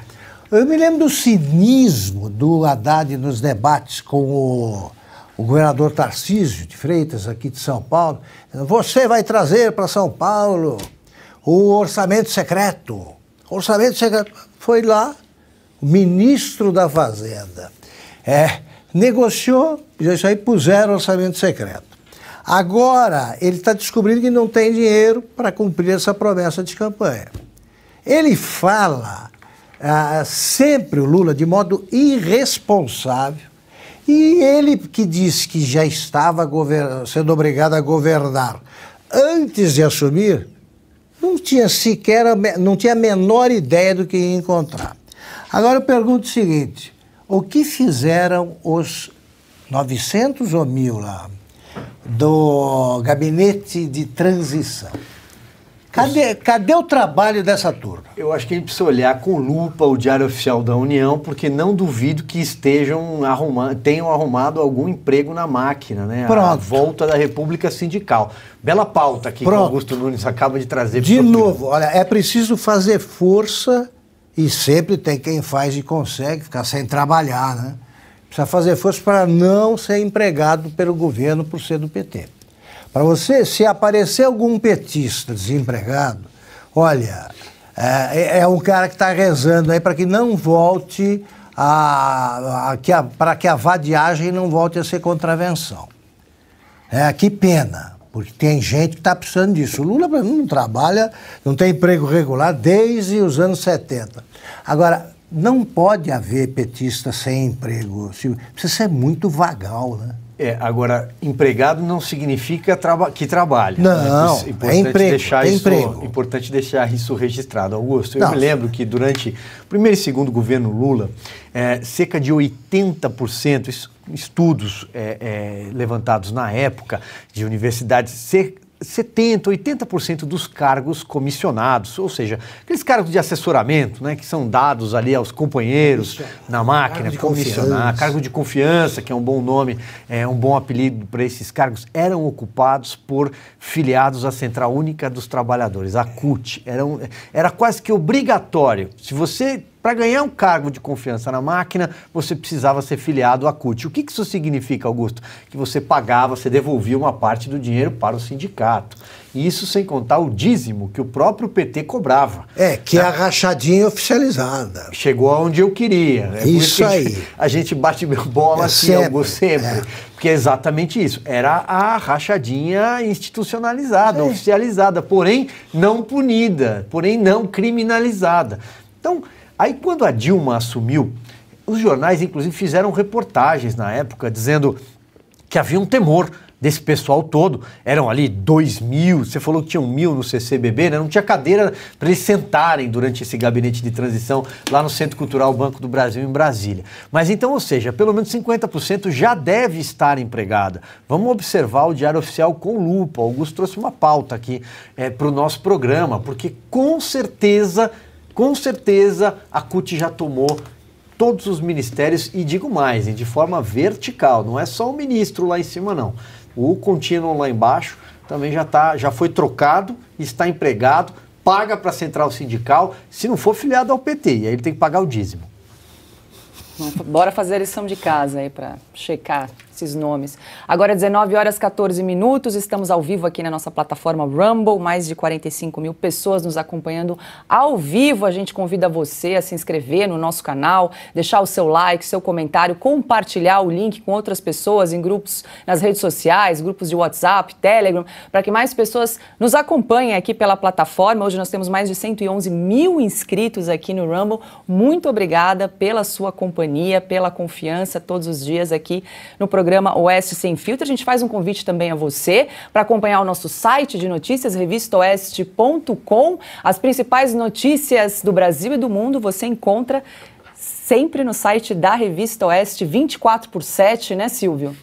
Eu me lembro do cinismo do Haddad nos debates com o governador Tarcísio de Freitas, aqui de São Paulo. Você vai trazer para São Paulo o orçamento secreto. O orçamento secreto foi lá, o ministro da Fazenda negociou, e isso aí puseram orçamento secreto. Agora, ele está descobrindo que não tem dinheiro para cumprir essa promessa de campanha. Ele fala sempre, o Lula, de modo irresponsável, e ele que disse que já estava sendo obrigado a governar antes de assumir, não tinha a menor ideia do que ia encontrar. Agora eu pergunto o seguinte, o que fizeram os 900 ou 1.000 lá do gabinete de transição? Cadê o trabalho dessa turma? Eu acho que a gente precisa olhar com lupa o Diário Oficial da União, porque não duvido que tenham arrumado algum emprego na máquina, né? Pronto. A volta da República Sindical. Bela pauta aqui que o Augusto Nunes acaba de trazer. De novo, olha, é preciso fazer força, e sempre tem quem faz e consegue ficar sem trabalhar, né? Precisa fazer força para não ser empregado pelo governo por ser do PT. Para você, se aparecer algum petista desempregado, olha, é um cara que está rezando aí para que não volte para que a vadiagem não volte a ser contravenção. Que pena, porque tem gente que está precisando disso. O Lula não trabalha, não tem emprego regular desde os anos 70. Agora, não pode haver petista sem emprego, precisa ser muito vagal, né? Agora, empregado não significa que trabalha. Não, é emprego. Importante deixar isso registrado. Augusto, eu me lembro que durante o primeiro e segundo governo Lula, cerca de 80%, estudos levantados na época de universidades, 70%, 80% dos cargos comissionados, ou seja, aqueles cargos de assessoramento, né, que são dados ali aos companheiros na máquina, cargo de confiança, que é um bom nome, um bom apelido para esses cargos, eram ocupados por filiados à Central Única dos Trabalhadores, a CUT. Era quase que obrigatório. Se você... Para ganhar um cargo de confiança na máquina, você precisava ser filiado à CUT. O que isso significa, Augusto? Que você pagava, você devolvia uma parte do dinheiro para o sindicato. E isso sem contar o dízimo que o próprio PT cobrava. Que é a rachadinha oficializada. Chegou aonde eu queria. Isso aí. A gente bate bola assim, Augusto, sempre. Porque é exatamente isso. Era a rachadinha institucionalizada, oficializada, porém não punida, porém não criminalizada. Então... Aí, quando a Dilma assumiu, os jornais, inclusive, fizeram reportagens na época dizendo que havia um temor desse pessoal todo. Eram ali 2.000, você falou que tinham 1.000 no CCBB, né? Não tinha cadeira para eles sentarem durante esse gabinete de transição lá no Centro Cultural Banco do Brasil, em Brasília. Mas então, ou seja, pelo menos 50% já deve estar empregada. Vamos observar o Diário Oficial com lupa. O Augusto trouxe uma pauta aqui para o nosso programa, porque com certeza a CUT já tomou todos os ministérios, e digo mais, de forma vertical, não é só o ministro lá em cima, não. O contínuo lá embaixo também já foi trocado, está empregado, paga para a central sindical, se não for filiado ao PT, e aí ele tem que pagar o dízimo. Bora fazer a lição de casa aí para checar esses nomes. Agora, 19h14, estamos ao vivo aqui na nossa plataforma Rumble, mais de 45 mil pessoas nos acompanhando ao vivo. A gente convida você a se inscrever no nosso canal, deixar o seu like, seu comentário, compartilhar o link com outras pessoas em grupos nas redes sociais, grupos de WhatsApp, Telegram, para que mais pessoas nos acompanhem aqui pela plataforma. Hoje nós temos mais de 111 mil inscritos aqui no Rumble. Muito obrigada pela sua companhia, pela confiança todos os dias aqui no programa Oeste Sem Filtro. A gente faz um convite também a você para acompanhar o nosso site de notícias, revistaoeste.com. As principais notícias do Brasil e do mundo você encontra sempre no site da Revista Oeste, 24/7, né, Silvio?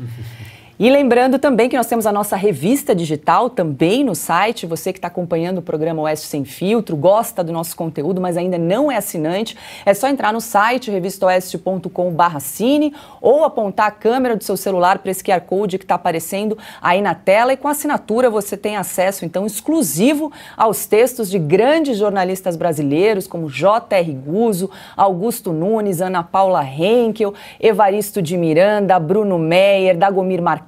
E lembrando também que nós temos a nossa revista digital também no site. Você que está acompanhando o programa Oeste Sem Filtro, gosta do nosso conteúdo, mas ainda não é assinante, é só entrar no site revistaoeste.com/assine ou apontar a câmera do seu celular para esse QR Code que está aparecendo aí na tela, e com assinatura você tem acesso então exclusivo aos textos de grandes jornalistas brasileiros como J.R. Guzzo, Augusto Nunes, Ana Paula Henkel, Evaristo de Miranda, Bruno Meyer, Dagomir Marques,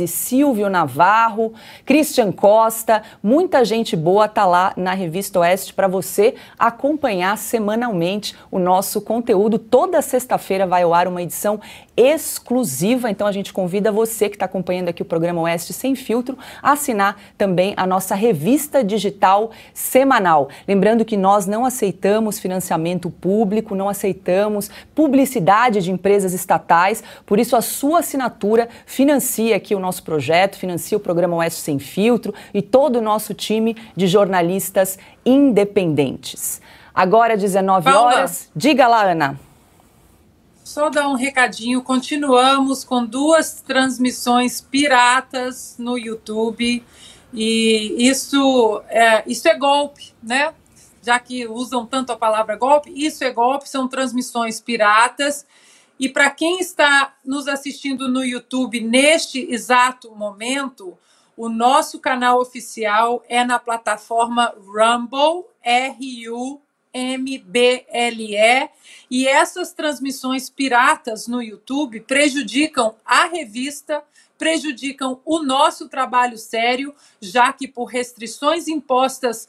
Silvio Navarro, Christian Costa, muita gente boa está lá na Revista Oeste para você acompanhar semanalmente o nosso conteúdo. Toda sexta-feira vai ao ar uma edição exclusiva, então a gente convida você que está acompanhando aqui o programa Oeste Sem Filtro a assinar também a nossa revista digital semanal. Lembrando que nós não aceitamos financiamento público, não aceitamos publicidade de empresas estatais, por isso a sua assinatura financia aqui o nosso projeto, financia o programa Oeste Sem Filtro e todo o nosso time de jornalistas independentes. Agora, 19 horas. Diga lá, Ana. Só dar um recadinho, continuamos com 2 transmissões piratas no YouTube, e isso é golpe, né? Já que usam tanto a palavra golpe, isso é golpe, são transmissões piratas. E para quem está nos assistindo no YouTube neste exato momento, o nosso canal oficial é na plataforma Rumble, RUMBLE, e essas transmissões piratas no YouTube prejudicam a revista, prejudicam o nosso trabalho sério, já que por restrições impostas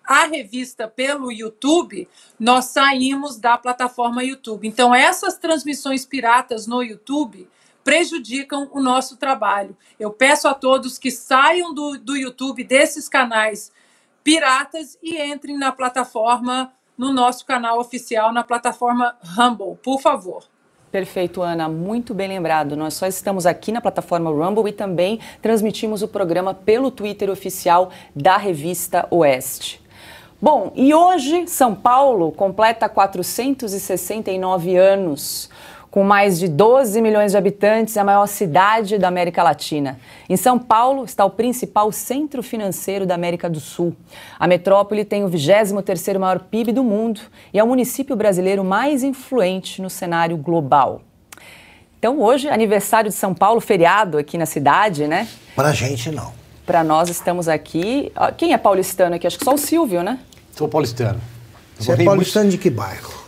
à revista pelo YouTube, nós saímos da plataforma YouTube. Então, essas transmissões piratas no YouTube prejudicam o nosso trabalho. Eu peço a todos que saiam do YouTube, desses canais piratas, e entrem na plataforma, no nosso canal oficial, na plataforma Rumble, por favor. Perfeito, Ana. Muito bem lembrado. Nós só estamos aqui na plataforma Rumble e também transmitimos o programa pelo Twitter oficial da Revista Oeste. Bom, e hoje São Paulo completa 469 anos. Com mais de 12 milhões de habitantes, é a maior cidade da América Latina. Em São Paulo está o principal centro financeiro da América do Sul. A metrópole tem o 23º maior PIB do mundo e é o município brasileiro mais influente no cenário global. Então hoje, aniversário de São Paulo, feriado aqui na cidade, né? Pra gente não. Para nós estamos aqui. Quem é paulistano aqui? Acho que só o Silvio, né? Sou paulistano. Você é paulistano de que bairro?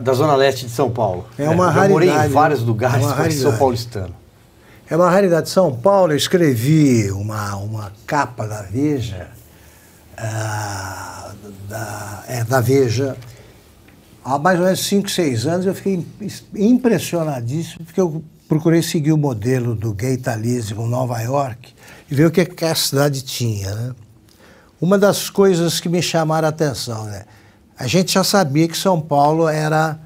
Da Zona Leste de São Paulo. É uma raridade. Eu morei em vários lugares, mas sou paulistano. É uma raridade. São Paulo, eu escrevi uma capa da Veja, da Veja, há mais ou menos 5, 6 anos. Eu fiquei impressionadíssimo, porque eu procurei seguir o modelo do Gay Talese com Nova York e ver o que a cidade tinha, né? Uma das coisas que me chamaram a atenção, né? A gente já sabia que São Paulo era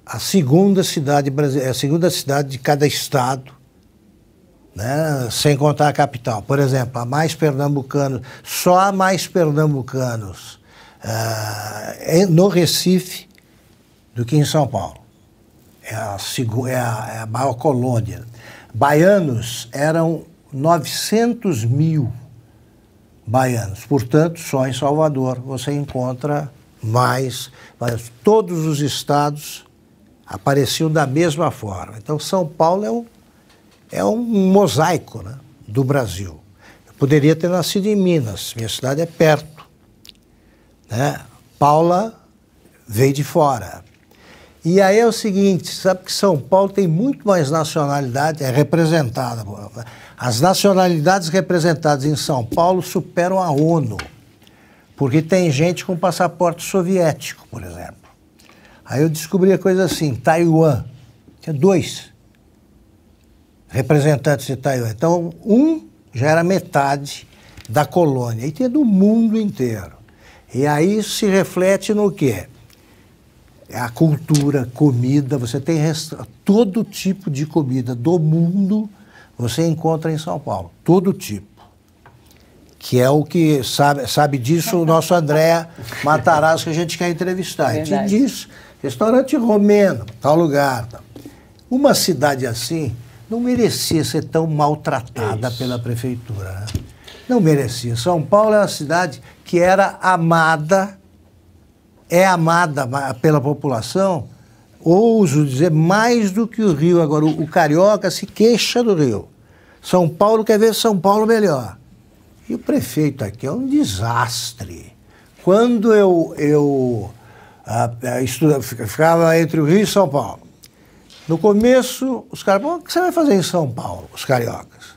a segunda cidade brasileira, a segunda cidade de cada estado, né? Sem contar a capital. Por exemplo, só há mais pernambucanos no Recife do que em São Paulo. É a maior colônia. Baianos eram 900 mil baianos. Portanto, só em Salvador você encontra mais. Todos os estados apareciam da mesma forma. Então, São Paulo é um mosaico, né, do Brasil. Eu poderia ter nascido em Minas, minha cidade é perto, né? Paula veio de fora. E aí é o seguinte, sabe que São Paulo tem muito mais nacionalidade, é representada. As nacionalidades representadas em São Paulo superam a ONU, porque tem gente com passaporte soviético, por exemplo. Aí eu descobri a coisa assim, Taiwan, tinha 2 representantes de Taiwan. Então, um já era metade da colônia, e tinha do mundo inteiro. E aí isso se reflete no quê? A cultura, comida, você tem todo tipo de comida do mundo você encontra em São Paulo, todo tipo. Que é o que sabe disso o nosso André Matarazzo, que a gente quer entrevistar. A gente diz, restaurante romeno, tal lugar. Tal. Uma cidade assim não merecia ser tão maltratada pela prefeitura, né? Não merecia. São Paulo é uma cidade que era amada, é amada pela população, ouso dizer, mais do que o Rio. Agora, o carioca se queixa do Rio. São Paulo quer ver São Paulo melhor. E o prefeito aqui é um desastre. Quando eu ficava entre o Rio e São Paulo, no começo, os caras falavam, o que você vai fazer em São Paulo, os cariocas?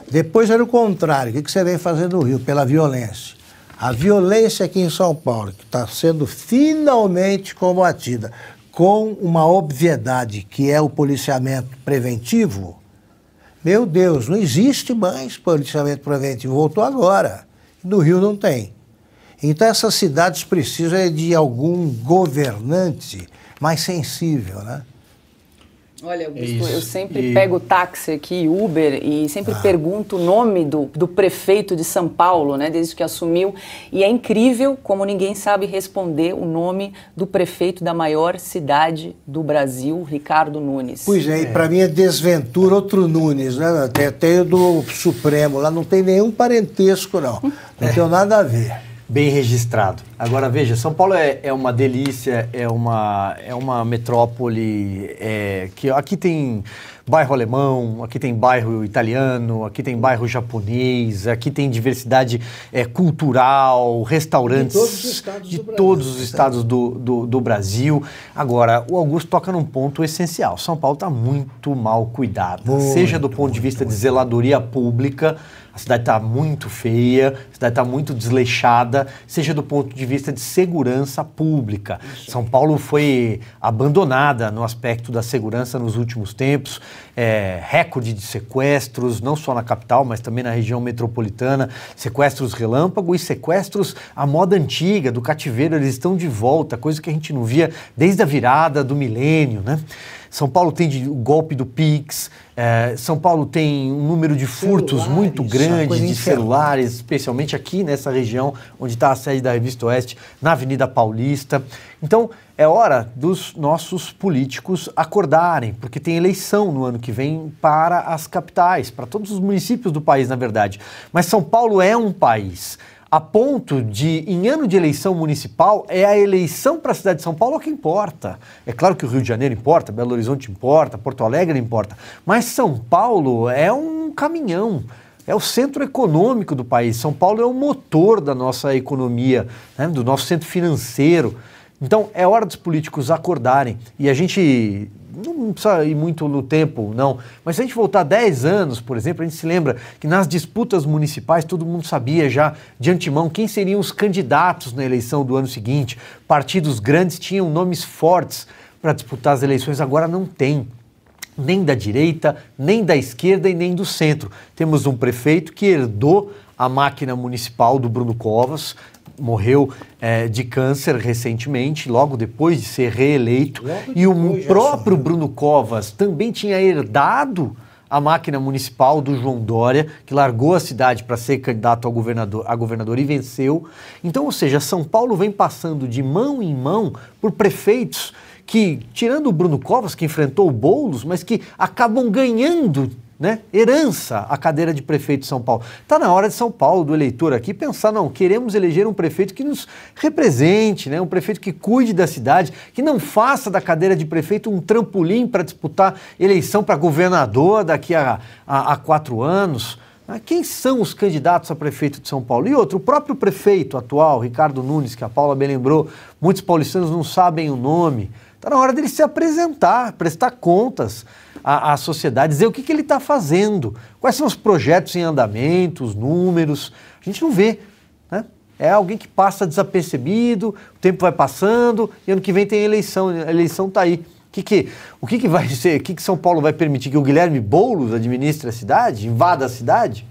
Depois era o contrário, o que você vem fazer no Rio? Pela violência. A violência aqui em São Paulo, que está sendo finalmente combatida com uma obviedade, que é o policiamento preventivo, meu Deus, não existe mais policiamento preventivo, voltou agora. No Rio não tem. Então essas cidades precisam de algum governante mais sensível, né? Olha, Augusto, eu sempre pego táxi aqui, Uber, e sempre pergunto o nome do prefeito de São Paulo, né, desde que assumiu. E é incrível como ninguém sabe responder o nome do prefeito da maior cidade do Brasil, Ricardo Nunes. Pois é, e para mim é desventura, outro Nunes, né? Tem o do Supremo, lá não tem nenhum parentesco, não. Não tem nada a ver. Bem registrado. Agora, veja, São Paulo é uma delícia, é uma metrópole que aqui tem bairro alemão, aqui tem bairro italiano, aqui tem bairro japonês, aqui tem diversidade cultural, restaurantes de todos os estados do Brasil. Agora, o Augusto toca num ponto essencial. São Paulo está muito mal cuidado, seja do ponto de vista de zeladoria pública. A cidade está muito feia, a cidade está muito desleixada, seja do ponto de vista de segurança pública. São Paulo foi abandonada no aspecto da segurança nos últimos tempos, recorde de sequestros, não só na capital, mas também na região metropolitana, sequestros relâmpago e sequestros à moda antiga, do cativeiro, eles estão de volta, coisa que a gente não via desde a virada do milênio, né? São Paulo tem o golpe do Pix, São Paulo tem um número de furtos muito grande de celulares, especialmente aqui nessa região onde está a sede da Revista Oeste, na Avenida Paulista. Então, é hora dos nossos políticos acordarem, porque tem eleição no ano que vem para as capitais, para todos os municípios do país, na verdade. Mas São Paulo é um país a ponto de, em ano de eleição municipal, é a eleição para a cidade de São Paulo que importa. É claro que o Rio de Janeiro importa, Belo Horizonte importa, Porto Alegre importa, mas São Paulo é um caminhão, é o centro econômico do país. São Paulo é o motor da nossa economia, né, do nosso centro financeiro. Então, é hora dos políticos acordarem. E a gente não precisa ir muito no tempo, não. Mas se a gente voltar 10 anos, por exemplo, a gente se lembra que nas disputas municipais todo mundo sabia já de antemão quem seriam os candidatos na eleição do ano seguinte. Partidos grandes tinham nomes fortes para disputar as eleições, agora não tem. Nem da direita, nem da esquerda e nem do centro. Temos um prefeito que herdou a máquina municipal do Bruno Covas, morreu de câncer recentemente, logo depois de ser reeleito, e o próprio Bruno Covas também tinha herdado a máquina municipal do João Dória, que largou a cidade para ser candidato a governador e venceu. Então, ou seja, São Paulo vem passando de mão em mão por prefeitos que, tirando o Bruno Covas, que enfrentou o Boulos, mas que acabam ganhando, né, herança a cadeira de prefeito de São Paulo. Está na hora de São Paulo, do eleitor aqui, pensar, não, queremos eleger um prefeito que nos represente, né, um prefeito que cuide da cidade, que não faça da cadeira de prefeito um trampolim para disputar eleição para governador daqui a 4 anos. Quem são os candidatos a prefeito de São Paulo? E outro, o próprio prefeito atual, Ricardo Nunes, que a Paula bem lembrou, muitos paulistanos não sabem o nome, Está na hora dele se apresentar, prestar contas à sociedade, dizer o que ele está fazendo, quais são os projetos em andamento, os números. A gente não vê, né? É alguém que passa desapercebido, o tempo vai passando e ano que vem tem eleição, a eleição está aí. O que vai ser? O que São Paulo vai permitir? Que o Guilherme Boulos administre a cidade, invada a cidade?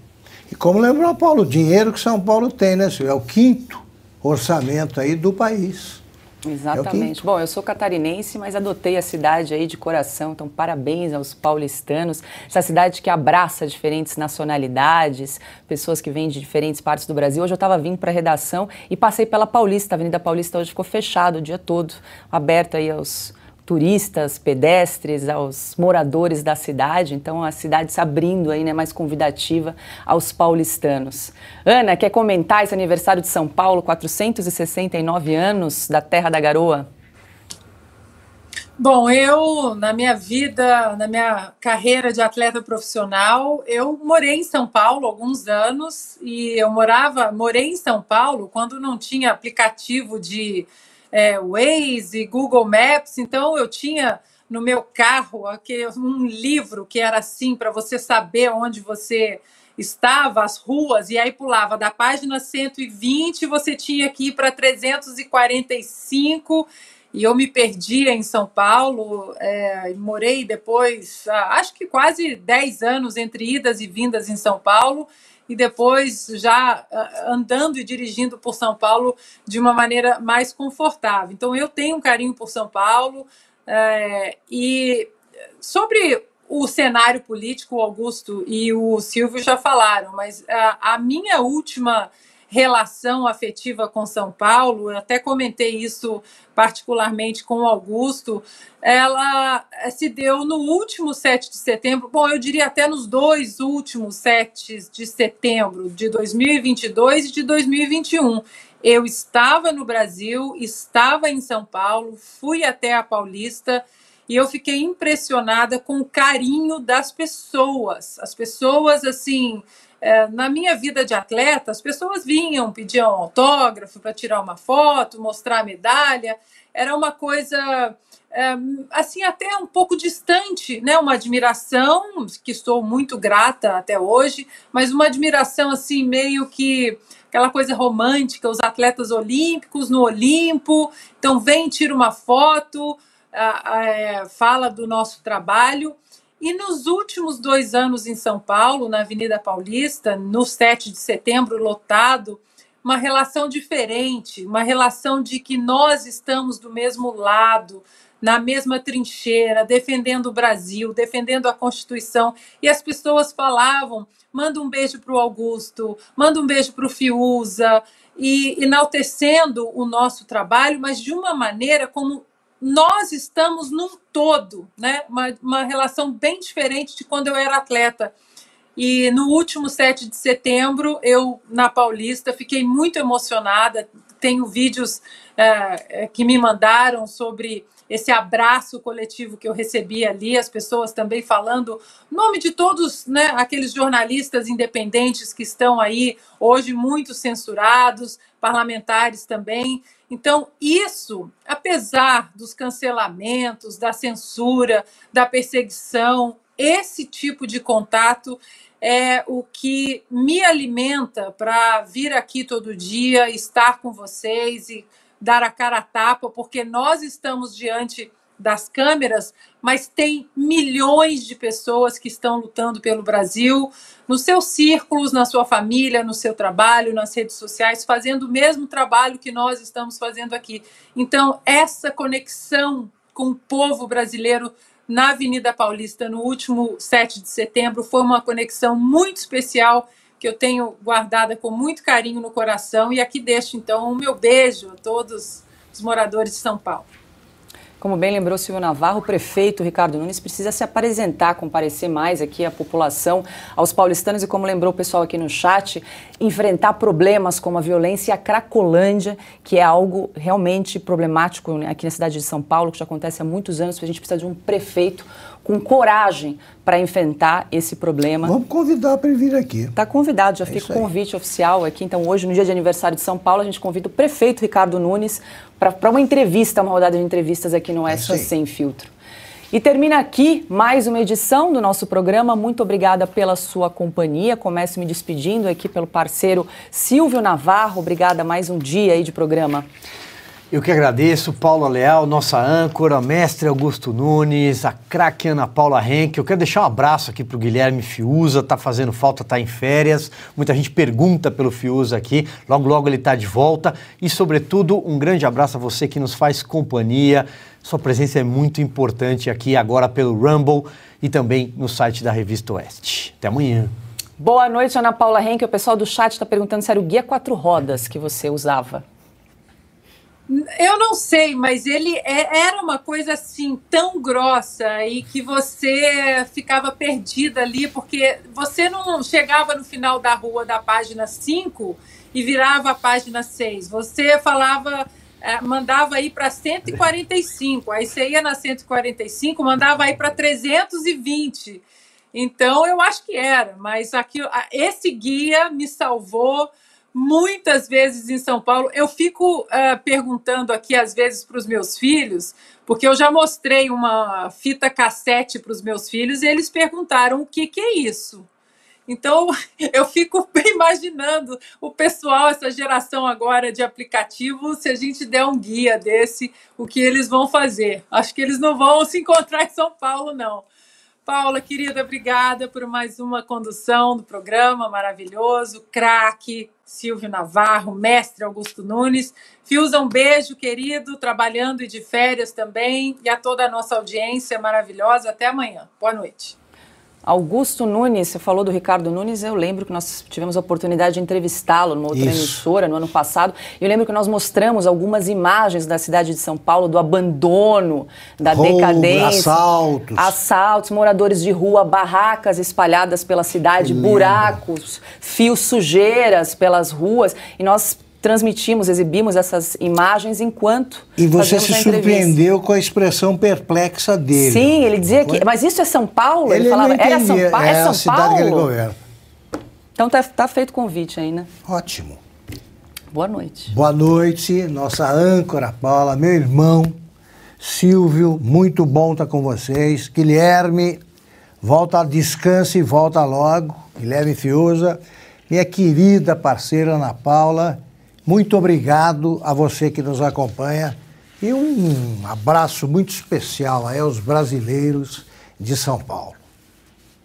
E como lembrou Paulo, o dinheiro que São Paulo tem, né, Silvio? É o 5º orçamento aí do país. Exatamente. Bom, eu sou catarinense, mas adotei a cidade aí de coração, então parabéns aos paulistanos. Essa cidade que abraça diferentes nacionalidades, pessoas que vêm de diferentes partes do Brasil. Hoje eu estava vindo para a redação e passei pela Paulista. A Avenida Paulista hoje ficou fechada o dia todo, aberta aí aos turistas, pedestres, aos moradores da cidade, então a cidade se abrindo aí, né, mais convidativa aos paulistanos. Ana, quer comentar esse aniversário de São Paulo, 469 anos da Terra da Garoa? Bom, eu, na minha vida, na minha carreira de atleta profissional, eu morei em São Paulo há alguns anos e eu morei em São Paulo quando não tinha aplicativo de Waze, Google Maps, então eu tinha no meu carro um livro que era assim, para você saber onde você estava, as ruas, e aí pulava da página 120, você tinha que ir para 345, e eu me perdia em São Paulo, morei depois, acho que quase 10 anos entre idas e vindas em São Paulo, e depois já andando e dirigindo por São Paulo de uma maneira mais confortável. Então, eu tenho um carinho por São Paulo. E sobre o cenário político, o Augusto e o Silvio já falaram, mas a minha última relação afetiva com São Paulo, eu até comentei isso particularmente com o Augusto, ela se deu no último 7 de setembro, bom, eu diria até nos 2 últimos 7 de setembro de 2022 e de 2021. Eu estava no Brasil, estava em São Paulo, fui até a Paulista e eu fiquei impressionada com o carinho das pessoas. As pessoas, assim, na minha vida de atleta, as pessoas vinham, pediam autógrafo para tirar uma foto, mostrar a medalha. Era uma coisa, assim, até um pouco distante, né? Uma admiração, que estou muito grata até hoje, mas uma admiração, assim, meio que aquela coisa romântica, os atletas olímpicos no Olimpo, então vem, tira uma foto, fala do nosso trabalho. E nos últimos 2 anos em São Paulo, na Avenida Paulista, no 7 de setembro, lotado, uma relação diferente, uma relação de que nós estamos do mesmo lado, na mesma trincheira, defendendo o Brasil, defendendo a Constituição. E as pessoas falavam, manda um beijo para o Augusto, manda um beijo para o Fiuza, e enaltecendo o nosso trabalho, mas de uma maneira como nós estamos num todo, né? Uma relação bem diferente de quando eu era atleta. E no último 7 de setembro, eu, na Paulista, fiquei muito emocionada. Tenho vídeos que me mandaram sobre esse abraço coletivo que eu recebi ali, as pessoas também falando em nome de todos, né, aqueles jornalistas independentes que estão aí hoje muito censurados, parlamentares também. Então, isso, apesar dos cancelamentos, da censura, da perseguição, esse tipo de contato é o que me alimenta para vir aqui todo dia, estar com vocês e dar a cara a tapa, porque nós estamos diante das câmeras, mas tem milhões de pessoas que estão lutando pelo Brasil, nos seus círculos, na sua família, no seu trabalho, nas redes sociais, fazendo o mesmo trabalho que nós estamos fazendo aqui. Então, essa conexão com o povo brasileiro na Avenida Paulista, no último 7 de setembro, foi uma conexão muito especial, que eu tenho guardada com muito carinho no coração. E aqui deixo, então, o meu beijo a todos os moradores de São Paulo. Como bem lembrou Silvio Navarro, o prefeito Ricardo Nunes precisa se apresentar, comparecer mais aqui à população, aos paulistanos e, como lembrou o pessoal aqui no chat, enfrentar problemas como a violência e a Cracolândia, que é algo realmente problemático, né, aqui na cidade de São Paulo, que já acontece há muitos anos. A gente precisa de um prefeito com coragem para enfrentar esse problema. Vamos convidar para ele vir aqui. Está convidado, já fica o convite oficial aqui. Então, hoje, no dia de aniversário de São Paulo, a gente convida o prefeito Ricardo Nunes para uma entrevista, uma rodada de entrevistas aqui no Oeste Sem Filtro. E termina aqui mais uma edição do nosso programa. Muito obrigada pela sua companhia. Começo me despedindo aqui pelo parceiro Silvio Navarro. Obrigada, mais um dia aí de programa. Eu que agradeço, Paula Leal, nossa âncora, mestre Augusto Nunes, a craque Ana Paula Henke. Eu quero deixar um abraço aqui para o Guilherme Fiuza, tá fazendo falta, tá em férias. Muita gente pergunta pelo Fiuza aqui, logo logo ele tá de volta. E sobretudo, um grande abraço a você que nos faz companhia. Sua presença é muito importante aqui agora pelo Rumble e também no site da Revista Oeste. Até amanhã. Boa noite, Ana Paula Henke. O pessoal do chat está perguntando se era o guia 4 rodas que você usava. Eu não sei, mas ele era uma coisa assim tão grossa e que você ficava perdida ali, porque você não chegava no final da rua da página 5 e virava a página 6. Você falava, mandava ir para 145, aí você ia na 145, mandava ir para 320. Então, eu acho que era, mas esse guia me salvou muitas vezes em São Paulo. Eu fico perguntando aqui, às vezes, para os meus filhos, porque eu já mostrei uma fita cassete para os meus filhos e eles perguntaram o que é isso. Então, eu fico imaginando o pessoal, essa geração agora de aplicativo, se a gente der um guia desse, o que eles vão fazer. Acho que eles não vão se encontrar em São Paulo, não. Paula, querida, obrigada por mais uma condução do programa maravilhoso. Craque, Silvio Navarro, mestre Augusto Nunes. Fiuza, um beijo, querido, trabalhando e de férias também. E a toda a nossa audiência maravilhosa. Até amanhã. Boa noite. Augusto Nunes, você falou do Ricardo Nunes, eu lembro que nós tivemos a oportunidade de entrevistá-lo numa outra emissora no ano passado. Eu lembro que nós mostramos algumas imagens da cidade de São Paulo, do abandono, da decadência. Assaltos, moradores de rua, barracas espalhadas pela cidade, buracos, fios, sujeiras pelas ruas. E nós transmitimos, exibimos essas imagens enquanto E você se surpreendeu com a expressão perplexa dele. Sim, ele dizia que... Mas isso é São Paulo? Ele falava, era São Paulo? É a cidade que ele governa. Então tá feito o convite aí, né? Ótimo. Boa noite. Boa noite, nossa âncora Paula, meu irmão Silvio, muito bom estar com vocês. Guilherme, volta, descanse e volta logo. Guilherme Fiuza, minha querida parceira Ana Paula, muito obrigado a você que nos acompanha e um abraço muito especial aí aos brasileiros de São Paulo.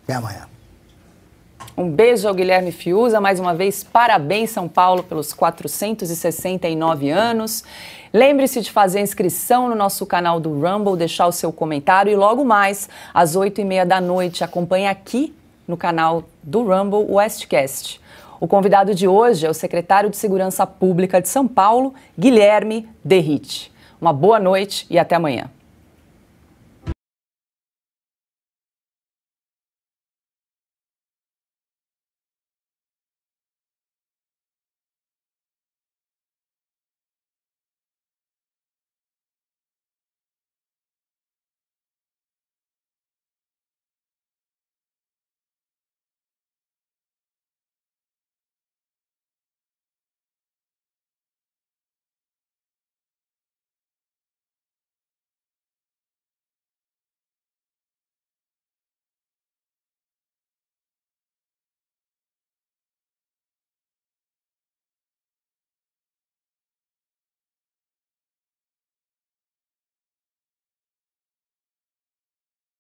Até amanhã. Um beijo ao Guilherme Fiuza, mais uma vez, parabéns São Paulo pelos 469 anos. Lembre-se de fazer a inscrição no nosso canal do Rumble, deixar o seu comentário e logo mais, às 8h30 da noite, acompanhe aqui no canal do Rumble, o Westcast. O convidado de hoje é o secretário de Segurança Pública de São Paulo, Guilherme Derrite. Uma boa noite e até amanhã.